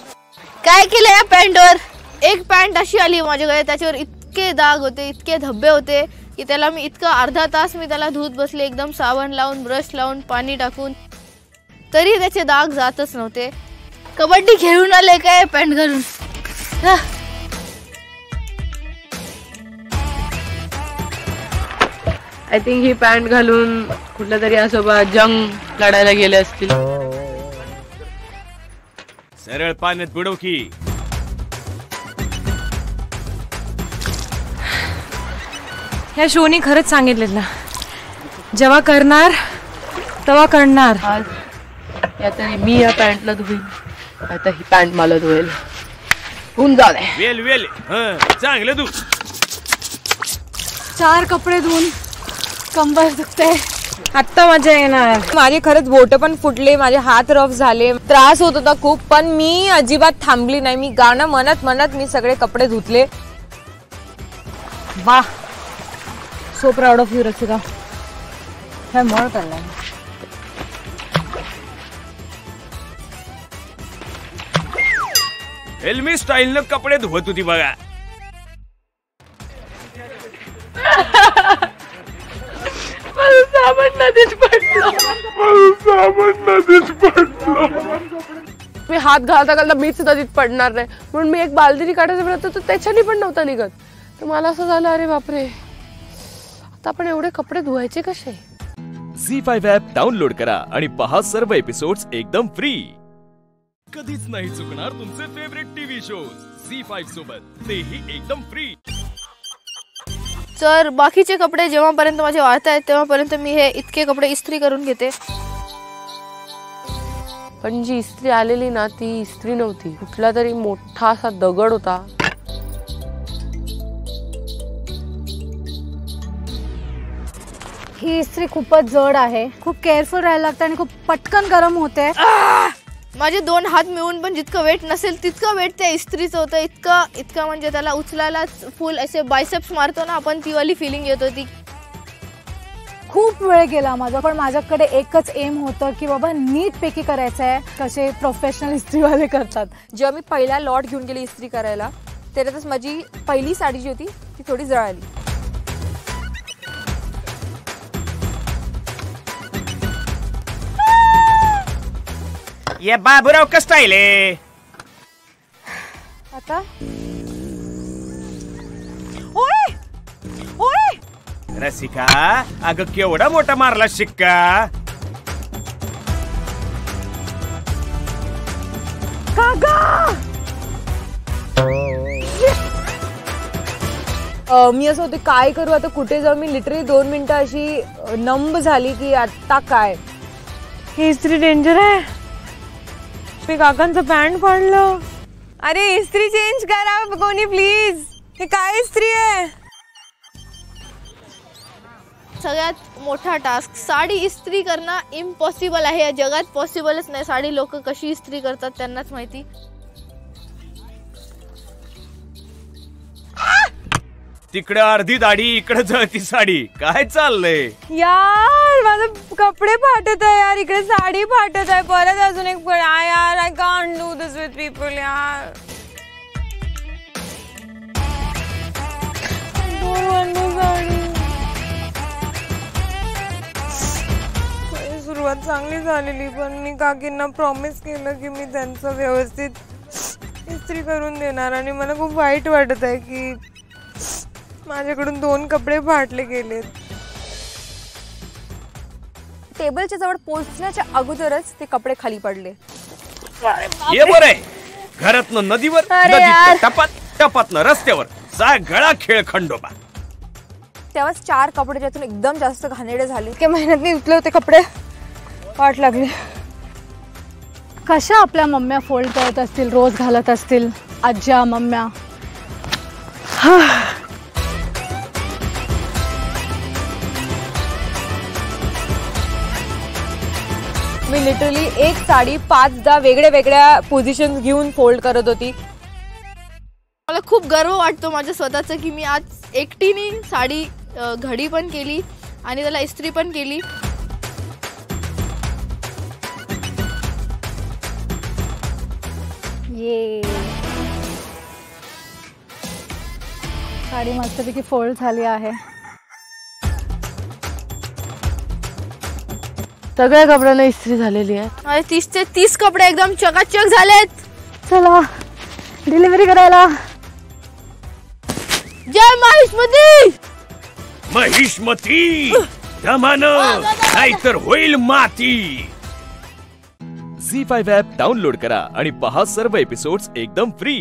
काय केलं या पॅन्टवर? एक पॅन्ट अशी आली माझ्याकडे, त्याच्यावर इतके दाग होते, इतके धब्बे होते की त्याला मी इतकं अर्धा तास मी त्याला धुत बसले, एकदम साबण लावून, ब्रश लावून, पाणी टाकून, तरी त्याचे दाग जातच नव्हते. कबड्डी खेळून आले काय पॅन्ट घालून? आय थिंक ही पॅन्ट घालून कुठल्या तरी आजोबा जंग लढायला गेले असतील. सरळ पाण्यात बुडव की. ह्या शोनी खरंच सांगितलेलं ना, जेव्हा करणार तेव्हा करणार. आज या तरी मी या पॅन्टला धुईन, आता ही पॅन्ट मला धुवेल. होऊन जाऊ. वेल वेल चांगलं धु. 4 कपडे धुवून कंबर दुखते. आत्ता मजा येणार. माझे खरंच बोट पण फुटले, माझे हात रफ झाले, त्रास होत होता खूप, पण मी अजिबात थांबली नाही. मी गाणं म्हणत म्हणत मी सगळे कपडे धुतले. वाह, so proud of you Rasika. काय मळ करणार. फिल्मी स्टाईलनं कपडे धुवत होती बघा. साबण नदीत पडलं. मी हात घालता घालता मीच नदीत पडणार नाही म्हणून मी एक बालदीनी काढायचा प्रयत्न तर त्याच्यानी पण नव्हता निघत. तर मला असं झालं अरे बापरे, आता आपण एवढे कपडे धुवायचे कसे. झी5 ॲप डाउनलोड करा आणि पहा सर्व एपिसोड्स एकदम फ्री. कधीच नाही चुकणार तुमचे फेवरेट टीव्ही शोज झी5 सोबत, तेही एकदम फ्री. तर बाकीचे कपडे जेव्हापर्यंत माझे वाळत आहेत तेव्हापर्यंत मी हे इतके कपडे इस्त्री करून घेते. पण जी इस्त्री आलेली ना ती इस्त्री नव्हती, कुठला तरी मोठा असा दगड होता. ही इस्त्री खूपच जड आहे, खूप केअरफुल राहायला लागतं आणि खूप पटकन गरम होते. माझे 2 हात मिळून पण जितकं वेट नसेल तितकं वेट त्या इस्त्रीचं होतं. इतकं म्हणजे त्याला उचलायला फुल असे बायसेप्स मारतो ना आपण, ती वाली फिलिंग येत होती. खूप वेळ गेला माझा, पण माझ्याकडे एकच एम होतं की बाबा नीट पैकी करायचं आहे, कसे प्रोफेशनल इस्त्रीवाले करतात. जेव्हा मी पहिला लॉट घेऊन गेली इस्त्री करायला, त्याच्यातच माझी पहिली साडी जी होती ती थोडी जळाली. ये बाबूराव का स्टाईल आहे आता. ओय ओय रसिका, अगं केवढा मोठा मारला शिक्का. मी असं होते काय करू आता, कुठे जाऊ. मी लिटरली 2 मिनिटं अशी नंब झाली की आता काय. ही इस्त्री डेंजर आहे. मी काकांचं पॅन्ट फाडलं. अरे इस्त्री चेंज करा कोणी प्लीज. हे काय इस्त्री आहे. सगळ्यात मोठा टास्क साडी इस्त्री करणं इम्पॉसिबल आहे. या जगात पॉसिबलच नाही. साडी लोक कशी इस्त्री करतात त्यांनाच माहिती. तिकडे अर्धी दाढी, इकडे जळती साडी. काय चाललंय यार. माझं कपडे फाटत आहे यार, इकडे साडी फाटत आहे. परत अजून एक यार. I can't do this with people यार. सुरुवात चांगली झालेली, पण मी काकींना प्रॉमिस केलं की मी त्यांचं व्यवस्थित इस्त्री करून देणार. आणि मला खूप वाईट वाटत आहे की माझ्याकडून 2 कपडे फाटले गेलेत. टेबलच्या जवळ पोहोचण्याच्या अगोदरच ते कपडे खाली पडले. हे बरं आहे. घरातनं नदीवर, टपात टपातनं रस्त्यावर, सगळा खेळ खंडोबा. तेव्हाच 4 कपडे ज्यातून एकदम जास्त घाणेरडे झाले. इतक्या मेहनतने धुतले होते कपडे, वाट लागली. कशा आपल्या मम्म्या फोल्ड करत असतील, रोज घालत असतील आज्या मम्म्या. मी लिटरली एक साडी 5दा वेगळ्या वेगळ्या पोझिशन घेऊन फोल्ड करत होती. मला खूप गर्व वाटतो माझ्या स्वतःचा की मी आज एकटीने साडी घडी पण केली आणि त्याला इस्त्री पण केली. ये साडी मस्तपैकी फोल्ड झाली आहे. सगळ्या कपड्यांना इस्त्री झालेली आहे. आणि 30 ते 30 कपडे एकदम चकाचक झालेत. चला डिलिव्हरी करायला. जय महिष्मती. महिष्मती दमानं नाहीतर होईल माती. झी5 ॲप डाउनलोड करा आणि पहा सर्व एपिसोड्स एकदम फ्री.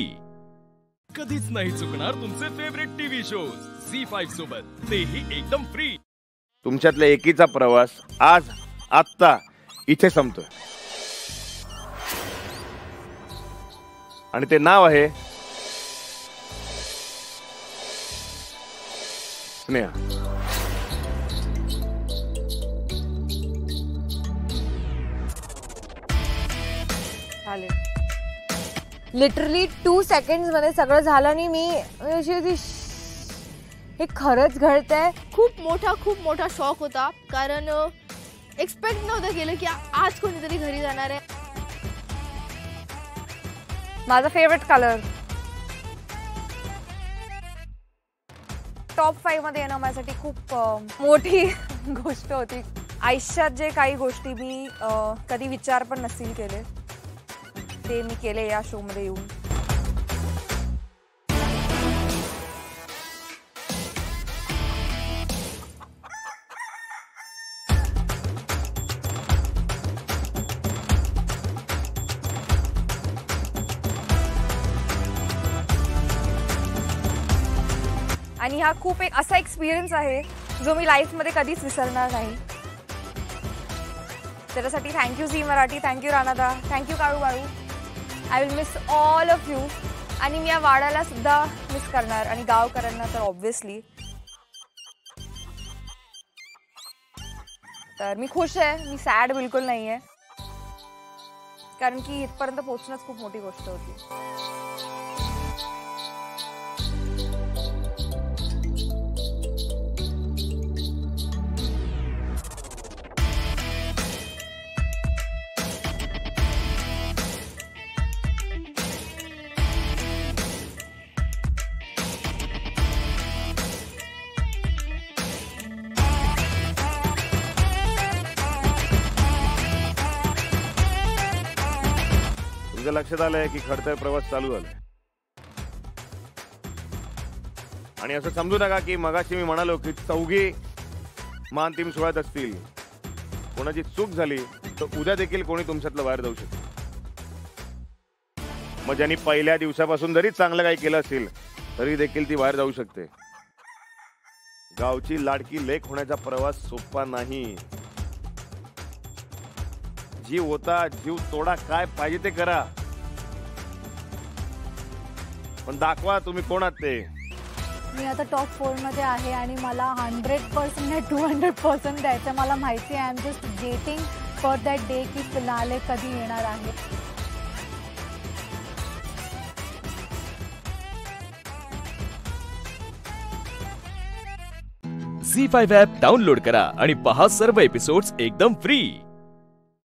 कधीच नाही चुकणार तुमचे फेवरेट टीव्ही शोज झी5 सोबत, तेही एकदम फ्री. तुमच्यातल्या एकीचा प्रवास आज आत्ता इथे संपतोय आणि ते नाव आहे स्नेहा. लिटरली 2 सेकंड्स मध्ये सगळं झालं आणि मी अशी होती हे खरंच घडतंय. खूप मोठा शॉक होता, कारण एक्सपेक्ट नव्हतं केलं की आज कोणीतरी घरी जाणार आहे. माझा फेवरेट कलर. टॉप 5 मध्ये येणं माझ्यासाठी खूप मोठी गोष्ट होती. आयुष्यात जे काही गोष्टी मी कधी विचार पण नसतील केले ते मी केले या शो मध्ये येऊन. आणि हा खूप एक असा एक्सपिरियन्स आहे जो मी लाईफमध्ये कधीच विसरणार नाही. त्याच्यासाठी thank you Zee Marathi, thank you Ranada, thank you Kalu Balu. I will miss all of you. आणि मी या वाड्याला सुद्धा मिस करणार आणि गावकऱ्यांना तर ऑब्व्हियसली. तर मी खुश आहे, मी सॅड बिलकुल नाही आहे, कारण की इथपर्यंत पोहोचणंच खूप मोठी गोष्ट होती. माझ्या लक्षात आलंय की खडतर प्रवास चालू झालाय. आणि असं समजू नका की मगाशी मी म्हणालो की चौघी अंतिम सोहळ्यात असतील. कोणाची चूक झाली तर उद्या देखील कोणी तुमच्यातलं बाहेर जाऊ शकतं. मग ज्यांनी पहिल्या दिवसापासून जरी चांगलं काही केलं असेल तरी देखील ती बाहेर जाऊ शकते. गावची लाडकी लेक होण्याचा प्रवास सोपा नाही. जीव होता जीव तोडा, काय पाहिजे ते करा, पण दाखवा तुम्ही कोण आहात ते. मी आता टॉप 4 मध्ये आहे आणि मला 100% नाही 200% द्यायचं. मला माहिती आहे, I am just waiting for that day की फिनाले कधी येणार आहे. झी5 ॲप डाउनलोड करा आणि पहा सर्व एपिसोड्स एकदम फ्री.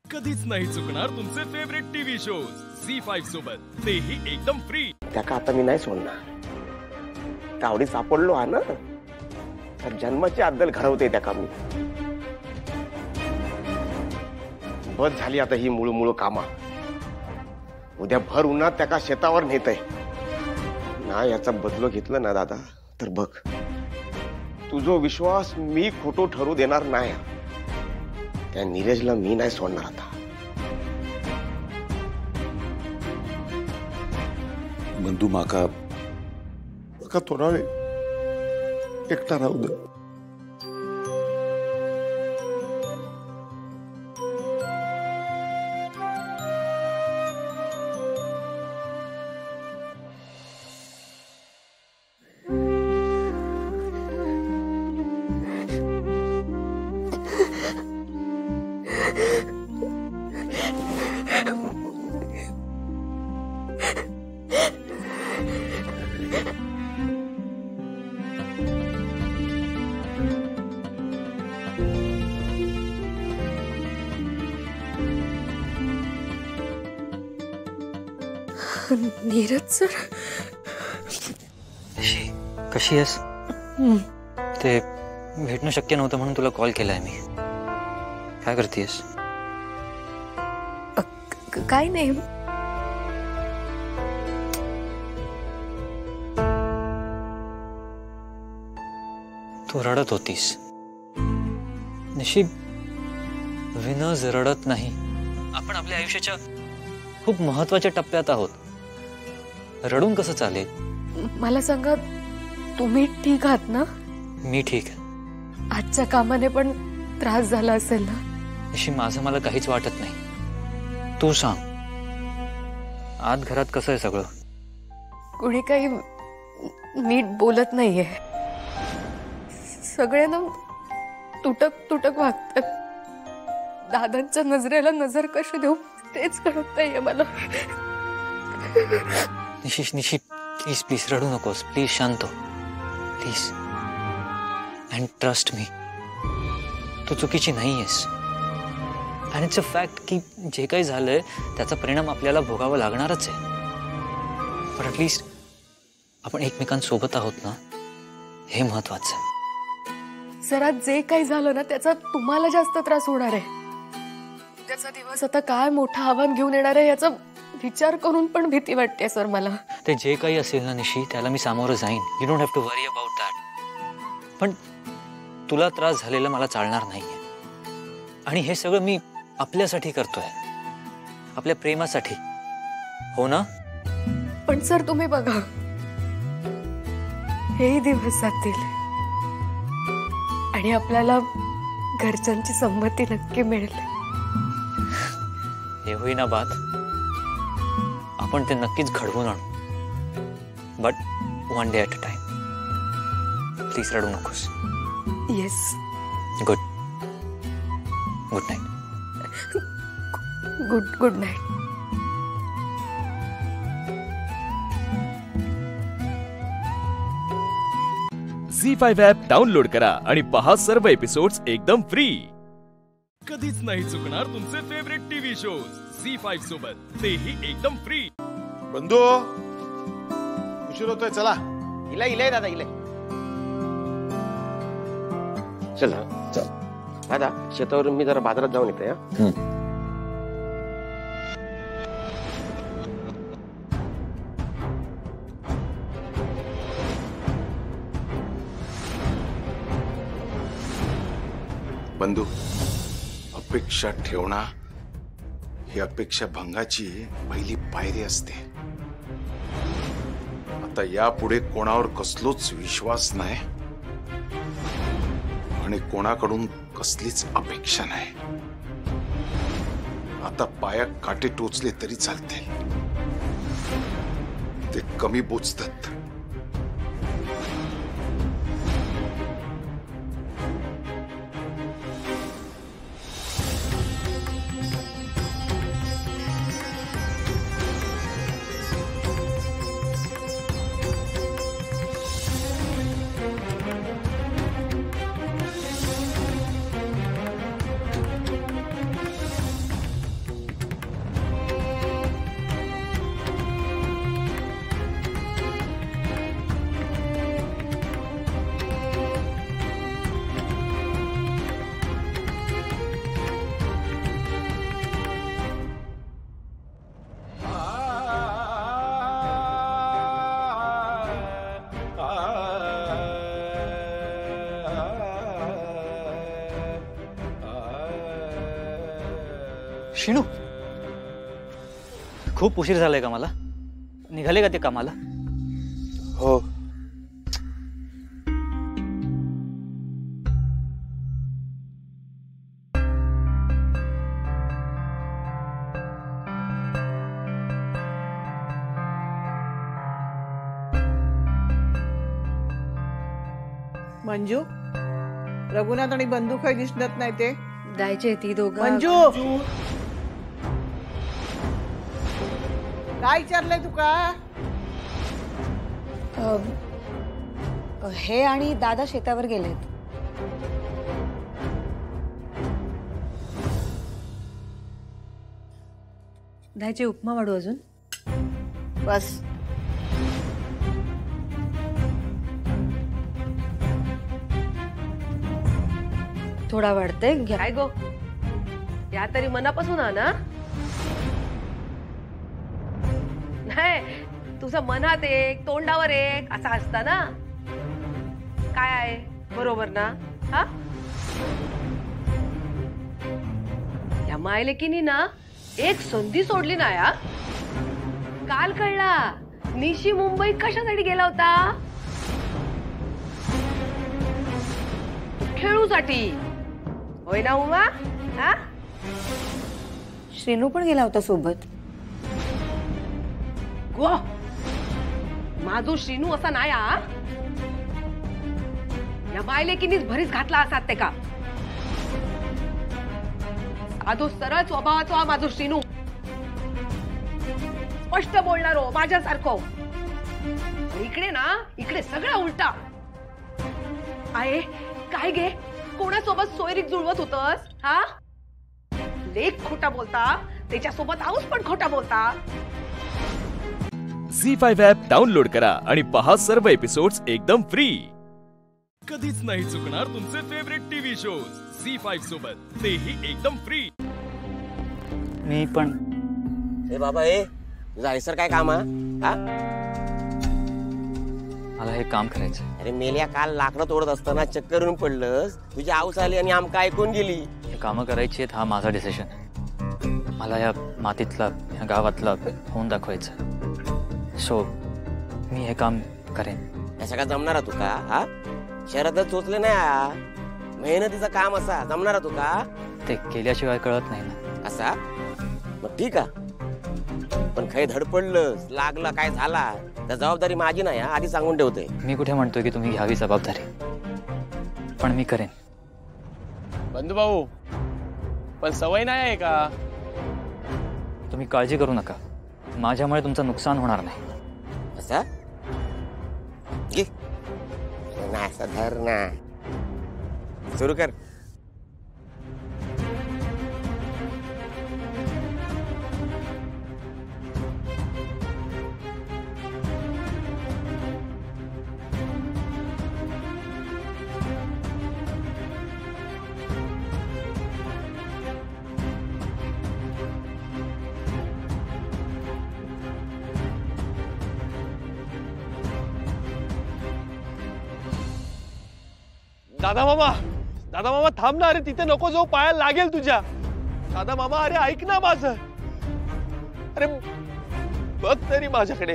कधीच नाही चुकणार तुमचे फेवरेट टीव्ही शोज झी5 सोबत, तेही एकदम फ्री. त्या का आता मी नाही सोडणार. कावडी सापडलो हा ना, तर जन्माची अद्दल घडवते त्या का मी. बस झाली आता ही मुळू मुळू कामा. उद्या भर उन्हात त्या का शेतावर नेतय ना. याचा बदलो घेतलं ना दादा तर बघ, तुझो विश्वास मी खोटो ठरू देणार नाही. त्या नीरजला मी नाही सोडणार आता. बंधू माका थोडा वेळ एकटा राहू दे. नीरज सर, कशी आहेस? ते भेटणं शक्य नव्हतं म्हणून तुला कॉल केलाय मी. काय करतेस? काय नाही. तू रडत होतीस. नशीब विनज रडत नाही. आपण आपल्या आयुष्याच्या खूप महत्वाच्या टप्प्यात आहोत. रडून कसं चालेल? मला सांगा, तुम्ही ठीक आहात ना? मी ठीक. आजच्या कामाने पण त्रास झाला असेल ना? अशी माझं मला काहीच वाटत नाही. तू सांग, आत घरात कसं आहे सगळं? कोणी काही नीट बोलत नाहीये. सगळे ना तुटक तुटक वागतात. दादांच्या नजरेला नजर कशी देऊ तेच कळत नाहीये मला. निशी प्लीज प्लीज रडू नकोस. प्लीज शांत हो प्लीज. अँड ट्रस्ट मी, तू चुकीची नाहीयेस. आणि इट्स अ फॅक्ट की जे काही झालंय त्याचा परिणाम आपल्याला भोगावा लागणारच आहे. पण ॲटलिस्ट आपण एकमेकांसोबत आहोत ना, हे महत्वाचं आहे. जरा जे काही झालं ना त्याचा तुम्हाला जास्त त्रास होणार आहे. त्याचा दिवस आता काय मोठं आव्हान घेऊन येणार आहे याचा विचार करून पण भीती वाटते सर मला. ते जे काही असेल ना निशी, त्याला मी सामोरं जाईन. You don't have to worry about that. पण तुला त्रास झालेला मला चालणार नाहीये. आणि हे सगळं मी आपल्यासाठी करतोय, आपल्या प्रेमासाठी, हो ना? पण सर तुम्ही बघा, हेही दिवस जातील आणि आपल्याला घरच्यांची संमती नक्की मिळेल. हे होईना बात, आपण ते नक्कीच घडवून आणू. But one day at a time. Please रडू नकोस. Yes. Good good night. Good night. झी5 ॲप डाउनलोड करा आणि पहा सर्व एपिसोड्स एकदम फ्री. कधीच नाही चुकणार तुमचे फेवरेट टीव्ही शोज झी5 सोबत, तेही एकदम फ्री. बंधू, उशीर होतोय, चला. इलाय दादा, इलाय. चला दादा, शेतावरून मी जरा बाजारात जाऊन येते. बंधू, अपेक्षा ठेवणं ही अपेक्षा भंगाची पहिली पायरी असते. आता यापुढे कोणावर कसलोच विश्वास नाही आणि कोणाकडून कसलीच अपेक्षा नाही. आता पायात काटे टोचले तरी चालतील, ते कमी बोचतात. शिणू, खूप उशीर झालाय का? मला निघाले का ते कामाला? हो. मंजू, रघुनाथ आणि बंधू काही दिसत नाही. ते द्यायचे ती दोघं. मंजू, काय विचारलंय तू? का हे आणि दादा शेतावर गेलेत. द्यायचे उपमा वाढू अजून? बस. थोडा वाढते. काय गो, या तरी मनापासून ना? नाही, तुझं मनात एक तोंडावर एक असं असतं ना. काय आहे बरोबर ना? हा, या मायलेकीनी ना एक संधी सोडली ना. या काल कळला निशी मुंबईत कशासाठी गेला होता? खेळूसाठी, होय ना उमा? हा, श्रीनू पण गेला होता सोबत. गो, माझो श्रीनू असा नाही. या मायलेकीनीच भरीच घातला असात ते का? साधो सरळ स्वभावाचा हा माझो श्रीनू, स्पष्ट बोलणारो माझ्यासारखो. इकडे ना, इकडे सगळं उलटा आहे. काय गे, कोणासोबत सोयरीक जुळवत होतस? हा, लेख खोटा बोलता, त्याच्यासोबत आऊस पण खोटा बोलता. झी5 ॲप डाउनलोड करा आणि पहा सर्व एपिसोड्स एकदम फ्री. कधीच नाही चुकणार तुमचे फेवरेट टीव्ही शोज झी5 सोबत, तेही एकदम फ्री. मी पण. हे बाबा, हे तुझं आईसर काय काम आहे? मला हे काम करायचं. अरे मेल्या, काल लाकडं तोडत असताना चक्कर येऊन पडलंस, तुझी आऊस आली आणि आमका ऐकून गेली. हे कामं करायची आहेत, हा माझा डिसिजन. मला या मातीतला, या गावातला होऊन दाखवायचं. सो मी हे काम करेन. अशा का जमणार तू का? हा, शहरातच चोचले नाही, मेहनतीचं काम असा जमणार तू का? ते केल्याशिवाय कळत नाही ना. असा मग ठीक आहे, पण काही धडपडलं, लागलं, काय झाला तर जबाबदारी माझी नाही, आधी सांगून ठेवते. मी कुठे म्हणतोय की तुम्ही घ्यावी जबाबदारी, पण मी करेन. बंधू भाऊ, पण सवय नाही आहे का? तुम्ही काळजी करू नका, माझ्यामुळे तुमचं नुकसान होणार नाही. असं धर ना, सुरू कर. दादा बाबा, दादा मामा थांब ना, अरे तिथे नको जाऊ, पायाला लागेल तुझ्या. दादा मामा अरे ऐक ना माझं, अरे बघ तरी माझ्याकडे.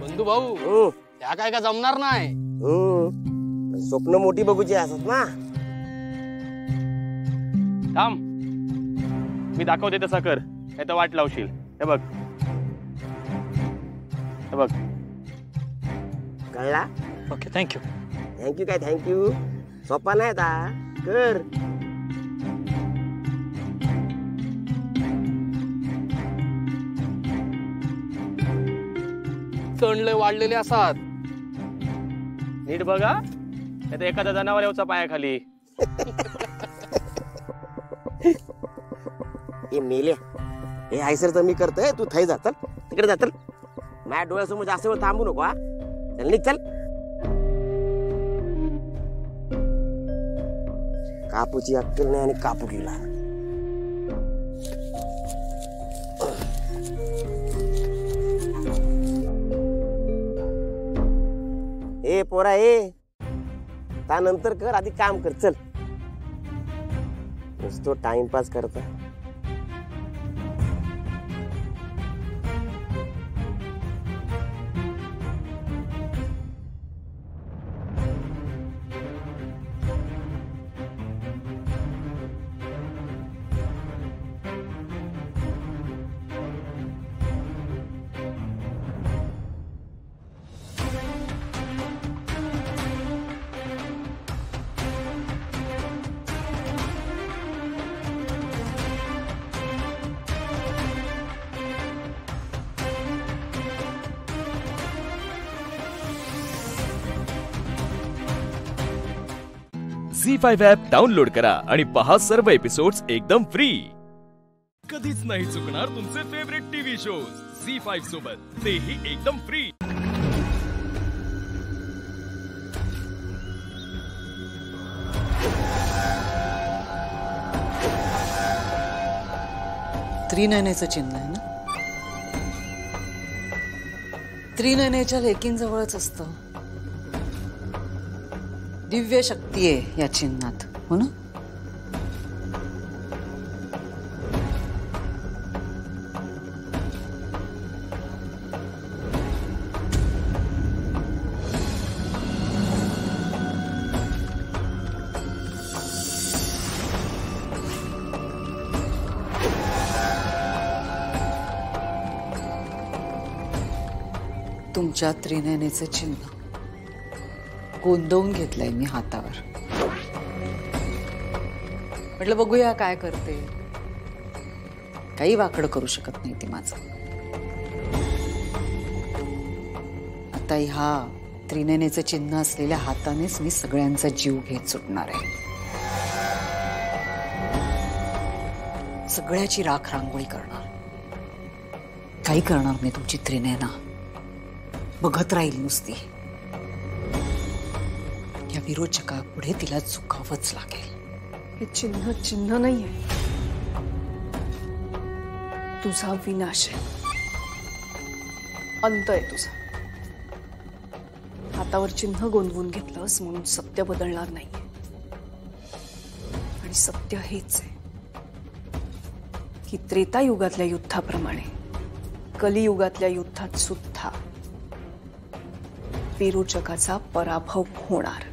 बंधू भाऊ त्या काय का जमणार नाही. स्वप्न मोठी बघूची असत ना. थांब, मी दाखवते तसा कर, नाही तर वाट लावशील. हे बघ, हे बघ. कळला? Okay, thank you. थँक्यू काय थँक्यू, सोपा नाही आता, कर. तणले वाढलेले असतात. नीट बघा, नाही तर एखादा जनावर येऊचा पायाखाली. हे मेल्या, हे आयसर तर मी करतोय, तू थाई जा, चल तिकडे जा. चल, माझ्या डोळ्यासमोर जास्त वेळ थांबू नको. हा चल, निघ चल. कापूची अक्कल नाही आणि कापू गेला. ए पोरा, ए त्यानंतर कर, आधी काम कर. चल, नुसतो टाइमपास करता. झी5 ॲप डाउनलोड करा आणि पहा सर्व एपिसोड्स एकदम फ्री. कधीच नाही चुकणार तुमचे फेवरेट टीव्ही शोज झी5 सोबत, तेही एकदम फ्री. त्रिनयनेचं चिन्ह आहे ना, त्रिनयनेच्या लेकींजवळच असतं. दिव्य शक्ती आहे या चिन्हात, हो ना? तुमच्या त्रिनयनेचं चिन्ह गोंदवून घेतलंय मी हातावर. म्हटलं बघूया काय करते. काही वाकड करू शकत नाही ती माझं. आता ह्या त्रिनयनेचं चिन्ह असलेल्या हातानेच मी सगळ्यांचा जीव घेत सुटणार आहे. सगळ्याची राख रांगोळी करणार. काही करणार नाही तुमची त्रिनयना, बघत राहील नुसती. या विरोचकापुढे तिला झुकावंच लागेल. हे चिन्ह चिन्ह नाहीये, तुझा विनाश आहे, अंत आहे तुझा. हातावर चिन्ह गोंदवून घेतलंस म्हणून सत्य बदलणार नाहीये. आणि सत्य हेच आहे की त्रेतायुगातल्या युद्धाप्रमाणे कलियुगातल्या युद्धात सुद्धा विरोचकाचा पराभव होणार.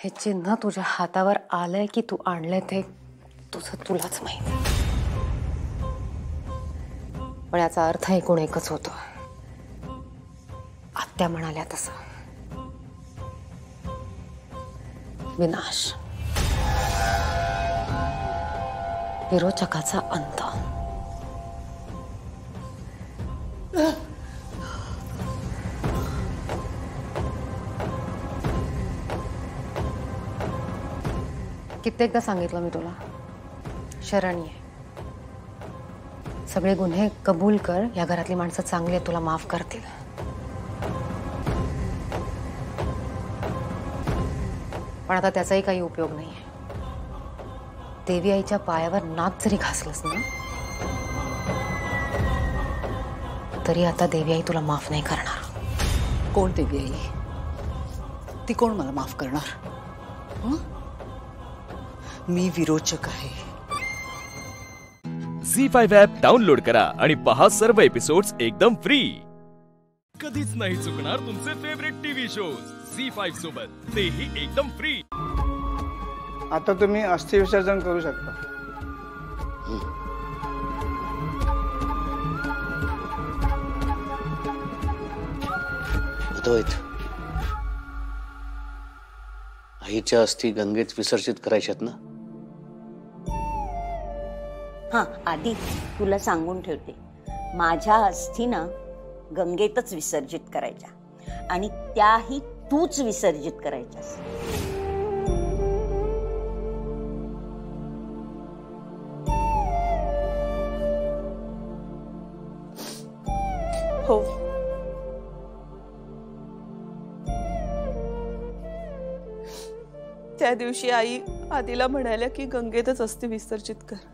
हे चिन्ह तुझ्या हातावर आलंय की तू आणलंय ते तुझं तुलाच माहिती. पण याचा अर्थ एकूण एकच होतो. आत्या म्हणाल्या तसं, विनाश, विरोचकाचा अंत. कित्येकदा सांगितलं मी तुला, शरण्य, सगळे गुन्हे कबूल कर. या घरातली माणसं चांगली आहेत, तुला माफ करतील. पण आता त्याचाही काही उपयोग नाहीये. देवी आईच्या पायावर नाक जरी घासलंस ना, तरी आता देवी आई तुला माफ नाही करणार. कोण देवी आई? ती कोण मला माफ करणार? मी विरोचक आहे. झी5 ॲप डाउनलोड करा आणि पहा सर्व एपिसोड्स एकदम फ्री. कधीच नाही चुकणार तुमचे फेवरेट टीव्ही शोज झी5 सोबत, तेही एकदम फ्री. आता तुम्ही अस्थि विसर्जन करू शकता. अद्वैत, आईच्या अस्थि गंगेत विसर्जित करायच्यात ना? हा आधी तुला सांगून ठेवते, माझ्या अस्थी ना गंगेतच विसर्जित करायच्या आणि त्याही तूच विसर्जित करायच्यास. हो. त्या दिवशी आई आधीला म्हणाल्या की गंगेतच अस्थि विसर्जित कर.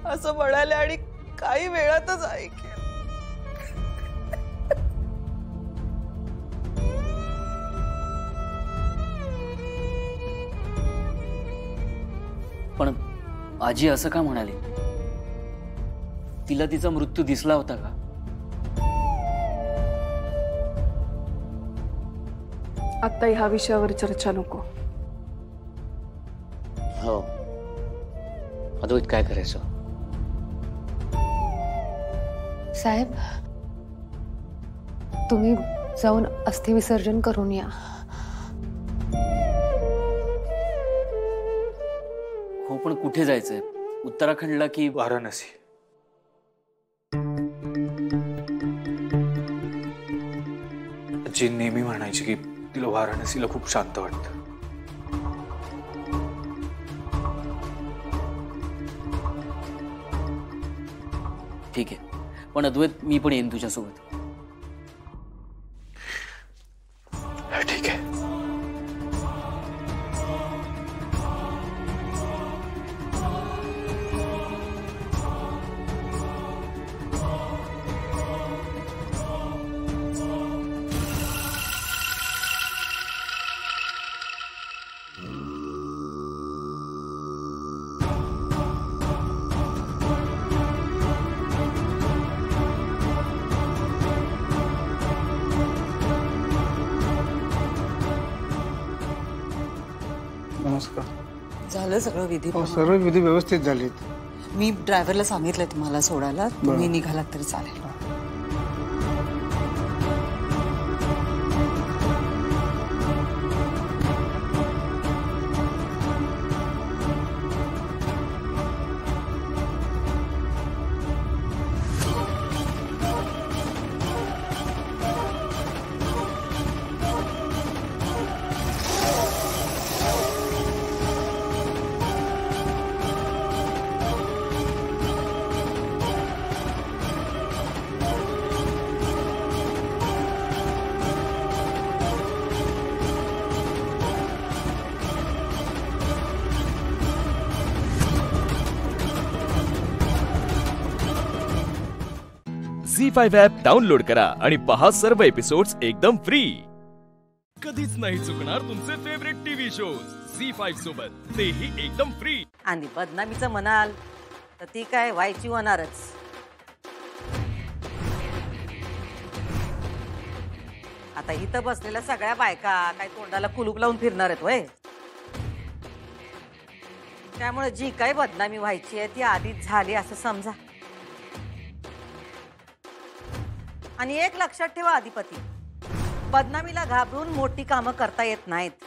असं म्हणाले आणि काही वेळातच ऐकेल. पण आजी असं का म्हणाली? तिला तिचा मृत्यू दिसला होता का? आता ह्या विषयावर चर्चा नको. हो, अद्वैत काय करायचं? साहेब, तुम्ही जाऊन अस्थि विसर्जन करून या. हो, पण कुठे जायचंय? उत्तराखंडला की वाराणसी? जी नेहमी म्हणायची की तिला वाराणसीला खूप शांत वाटतं. ठीक आहे, पण अद्वैत मी पण येईन तुझ्यासोबत. ठीक आहे. नमस्कार. झालं सगळं विधी? सर्व विधी व्यवस्थित झालेत. मी ड्रायव्हरला सांगितलंय तुम्हाला सोडायला. तुम्ही निघालात तरी चालेल. झी5 ॲप डाउनलोड करा आणि पहा सर्व एपिसोड्स एकदम फ्री. कधीच नाही चुकणार तुमचे फेवरेट टीव्ही शोज झी5 सोबत, तेही एकदम फ्री. आणि बदनामीचं म्हणाल तर ती काय व्हायची होणारच. आता इथं बसलेल्या सगळ्या बायका काय तोंडाला कुलूप लावून फिरणार आहेत होय? त्यामुळे जी काही बदनामी व्हायची आहे ती आधीच झाली असं समजा. आणि एक लक्षात ठेवा अधिपती, बदनामीला घाबरून मोठी कामं करता येत नाहीत.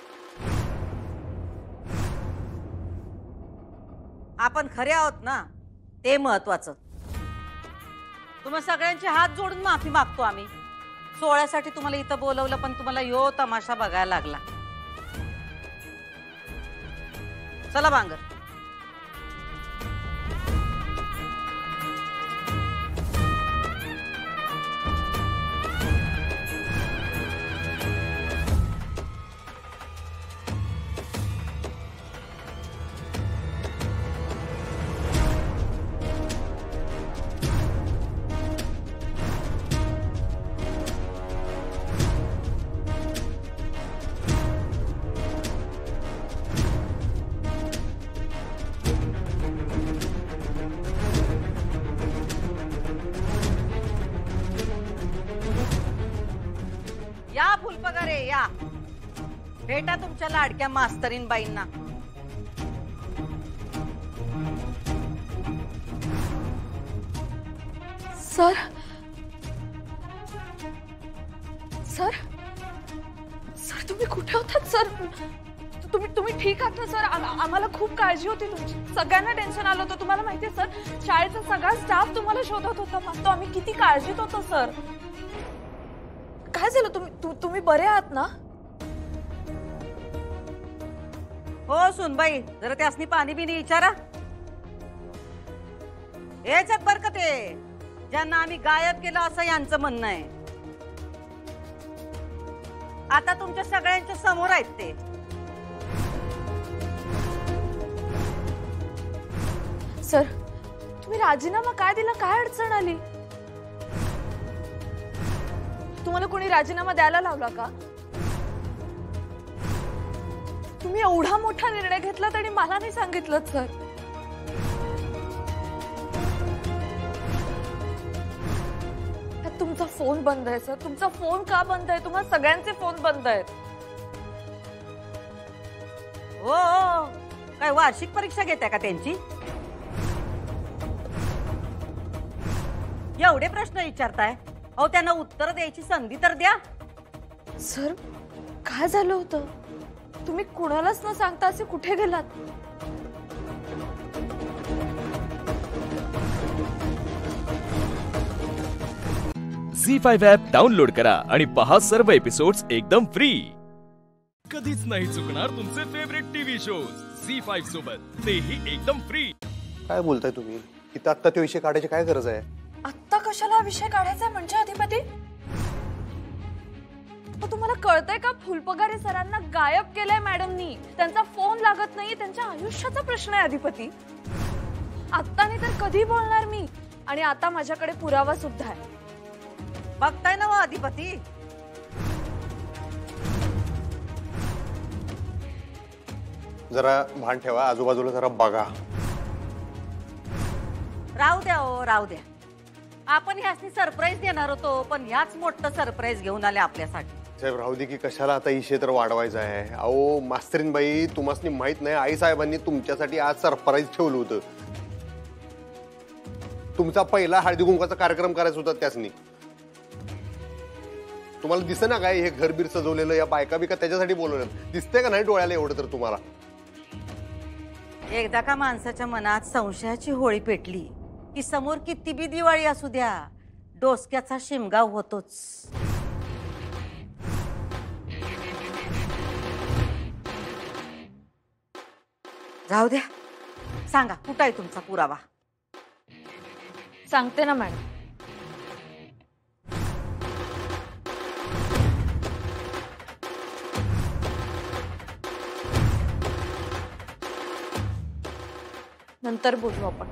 आपण खरे आहोत ना, ते महत्वाचं. तुम्ही सगळ्यांचे हात जोडून माफी मागतो आम्ही. सोहळ्यासाठी तुम्हाला इथं बोलवलं पण तुम्हाला यो तमाशा बघायला लागला. चला बांगर. या फुलपगारे या, भेटा तुमच्या लाडक्या मास्तरीन बाईंना. सर सर सर तुम्ही कुठे होतात सर? तुम्ही ठीक आहात ना सर? आम्हाला खूप काळजी होती तुमची, सगळ्यांना टेन्शन आलं होतं. तुम्हाला माहितीये सर, शाळेचा सगळा स्टाफ तुम्हाला शोधत होता. मग तो आम्ही किती काळजीत होतो सर. काय झालं? तुम्ही बरे आहात ना? हो सुनबाई, जरा त्यासनी पाणी बिनी विचारा. हेच आहेत बरं का ते ज्यांना आम्ही गायब केलं असं यांचं म्हणणं आहे. आता तुमच्या सगळ्यांच्या समोर आहेत ते. सर तुम्ही राजीनामा काय दिला? काय अडचण आली? तुम्हाला कोणी राजीनामा द्यायला लावला का? तुम्ही एवढा मोठा निर्णय घेतला तरी मला नाही सांगितलं सर. तुमचा फोन बंद आहे सर. तुमचा फोन का बंद आहे? तुम्हाला सगळ्यांचे फोन बंद आहेत. हो काय वार्षिक परीक्षा घेताय का त्यांची? एवढे प्रश्न विचारताय, अहो त्यांना उत्तर द्यायची संधी तर द्या. सर काय झालं होतं? तुम्ही कुणालाच न सांगता असे कुठे गेलात? झी5 ॲप डाउनलोड करा आणि पहा सर्व एपिसोड्स एकदम फ्री. कधीच नाही चुकणार तुमचे फेवरेट टीव्ही शोज झी5 सोबत, तेही एकदम फ्री. काय बोलताय तुम्ही? इथं आत्ता तो विषय काढायची काय गरज आहे? आत्ता कशाला विषय काढायचा म्हणजे अधिपती? तुम्हाला कळतंय का? फुलपगारे सरांना गायब केलंय मॅडमनी. त्यांचा फोन लागत नाही. त्यांच्या आयुष्याचा प्रश्न आहे अधिपती. आत्ता नाही तर कधी बोलणार मी? आणि आता माझ्याकडे पुरावा सुद्धा आहे. बघताय ना वा अधिपती, जरा भान ठेवा, आजूबाजूला जरा बघा. राहू द्या हो, राहू द्या. आपण ह्यासनी सरप्राईज देणार होतो, पण ह्याच मोठं सरप्राईज घेऊन आले आपल्यासाठी. साहेब राहू दे की, कशाला आता ही क्षेत्र वाढवायचं आहे? अहो मास्तरीन बाई, तुम्हाला माहित नाही, आई साहेबांनी तुमच्यासाठी आज सरप्राईज ठेवलं होतं. तुमचा पहिला हळदी कुंकवाचा कार्यक्रम करायचा होता त्यासनी. तुम्हाला दिसत ना काय हे घरबीर सजवलेलं, या बायका बिका त्याच्यासाठी बोलवलं? दिसतंय का नाही डोळ्याला एवढं तर तुम्हाला? एकदा का माणसाच्या मनात संशयाची होळी पेटली की समोर किती बी दिवाळी असू द्या, डोसक्याचा शिमगाव होतोच. जाऊ द्या, सांगा कुठं आहे तुमचा पुरावा? सांगते ना मॅडम. नंतर बोलू आपण.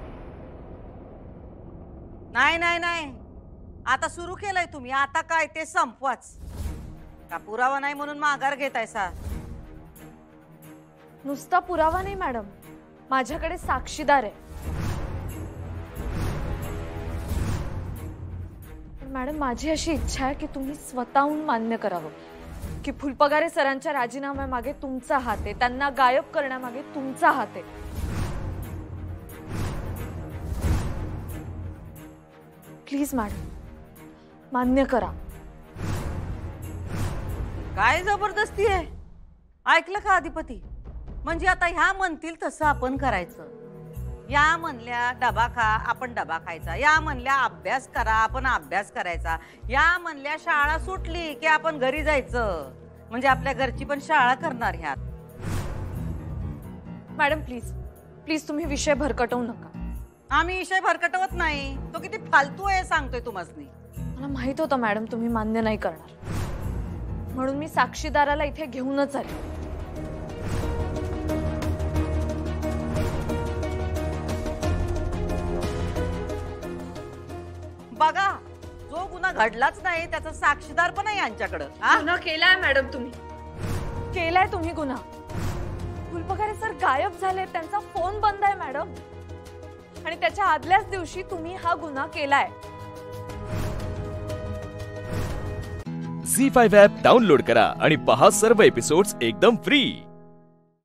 नाही नाही नाही, आता सुरू केलंय तुम्ही, आता काय ते संपवाच. का पुरावा नाही म्हणून माघार घेताय सा? नुसता पुरावा नाही मॅडम, माझ्याकडे साक्षीदार आहे. मॅडम माझी अशी इच्छा आहे की तुम्ही स्वतःहून मान्य करावं की फुलपगारे सरांच्या राजीनाम्यामागे तुमचा हात आहे, त्यांना गायब करण्यामागे तुमचा हात आहे. प्लीज मॅडम मान्य करा. काय जबरदस्ती आहे? ऐकलं का अधिपती? म्हणजे आता ह्या म्हणतील तसं आपण करायचं. या म्हणल्या डबा खा, आपण डबा खायचा. या म्हणल्या अभ्यास करा, आपण अभ्यास करायचा. या म्हणल्या शाळा सुटली की आपण घरी जायचं. म्हणजे आपल्या घरची पण शाळा करणार ह्यात. मॅडम प्लीज प्लीज तुम्ही विषय भरकटवू नका. आम्ही विषय भरकटवत नाही. तो किती फालतू आहे सांगतोय तुम्हासनी. मला माहित होतं मॅडम तुम्ही मान्य नाही करणार, म्हणून मी साक्षीदाराला इथे घेऊनच आले. बघा, जो गुन्हा घडलाच नाही त्याचा साक्षीदार पण आहे यांच्याकडं. गुन्हा केलाय मॅडम तुम्ही. केलाय तुम्ही गुन्हा. फुलपगारे सर गायब झाले, त्यांचा फोन बंद आहे मॅडम. आणि त्याच्या आदल्याच दिवशी तुम्ही हा गुन्हा केलाय. झी5 ॲप डाउनलोड करा आणि पहा सर्व एपिसोड्स एकदम फ्री.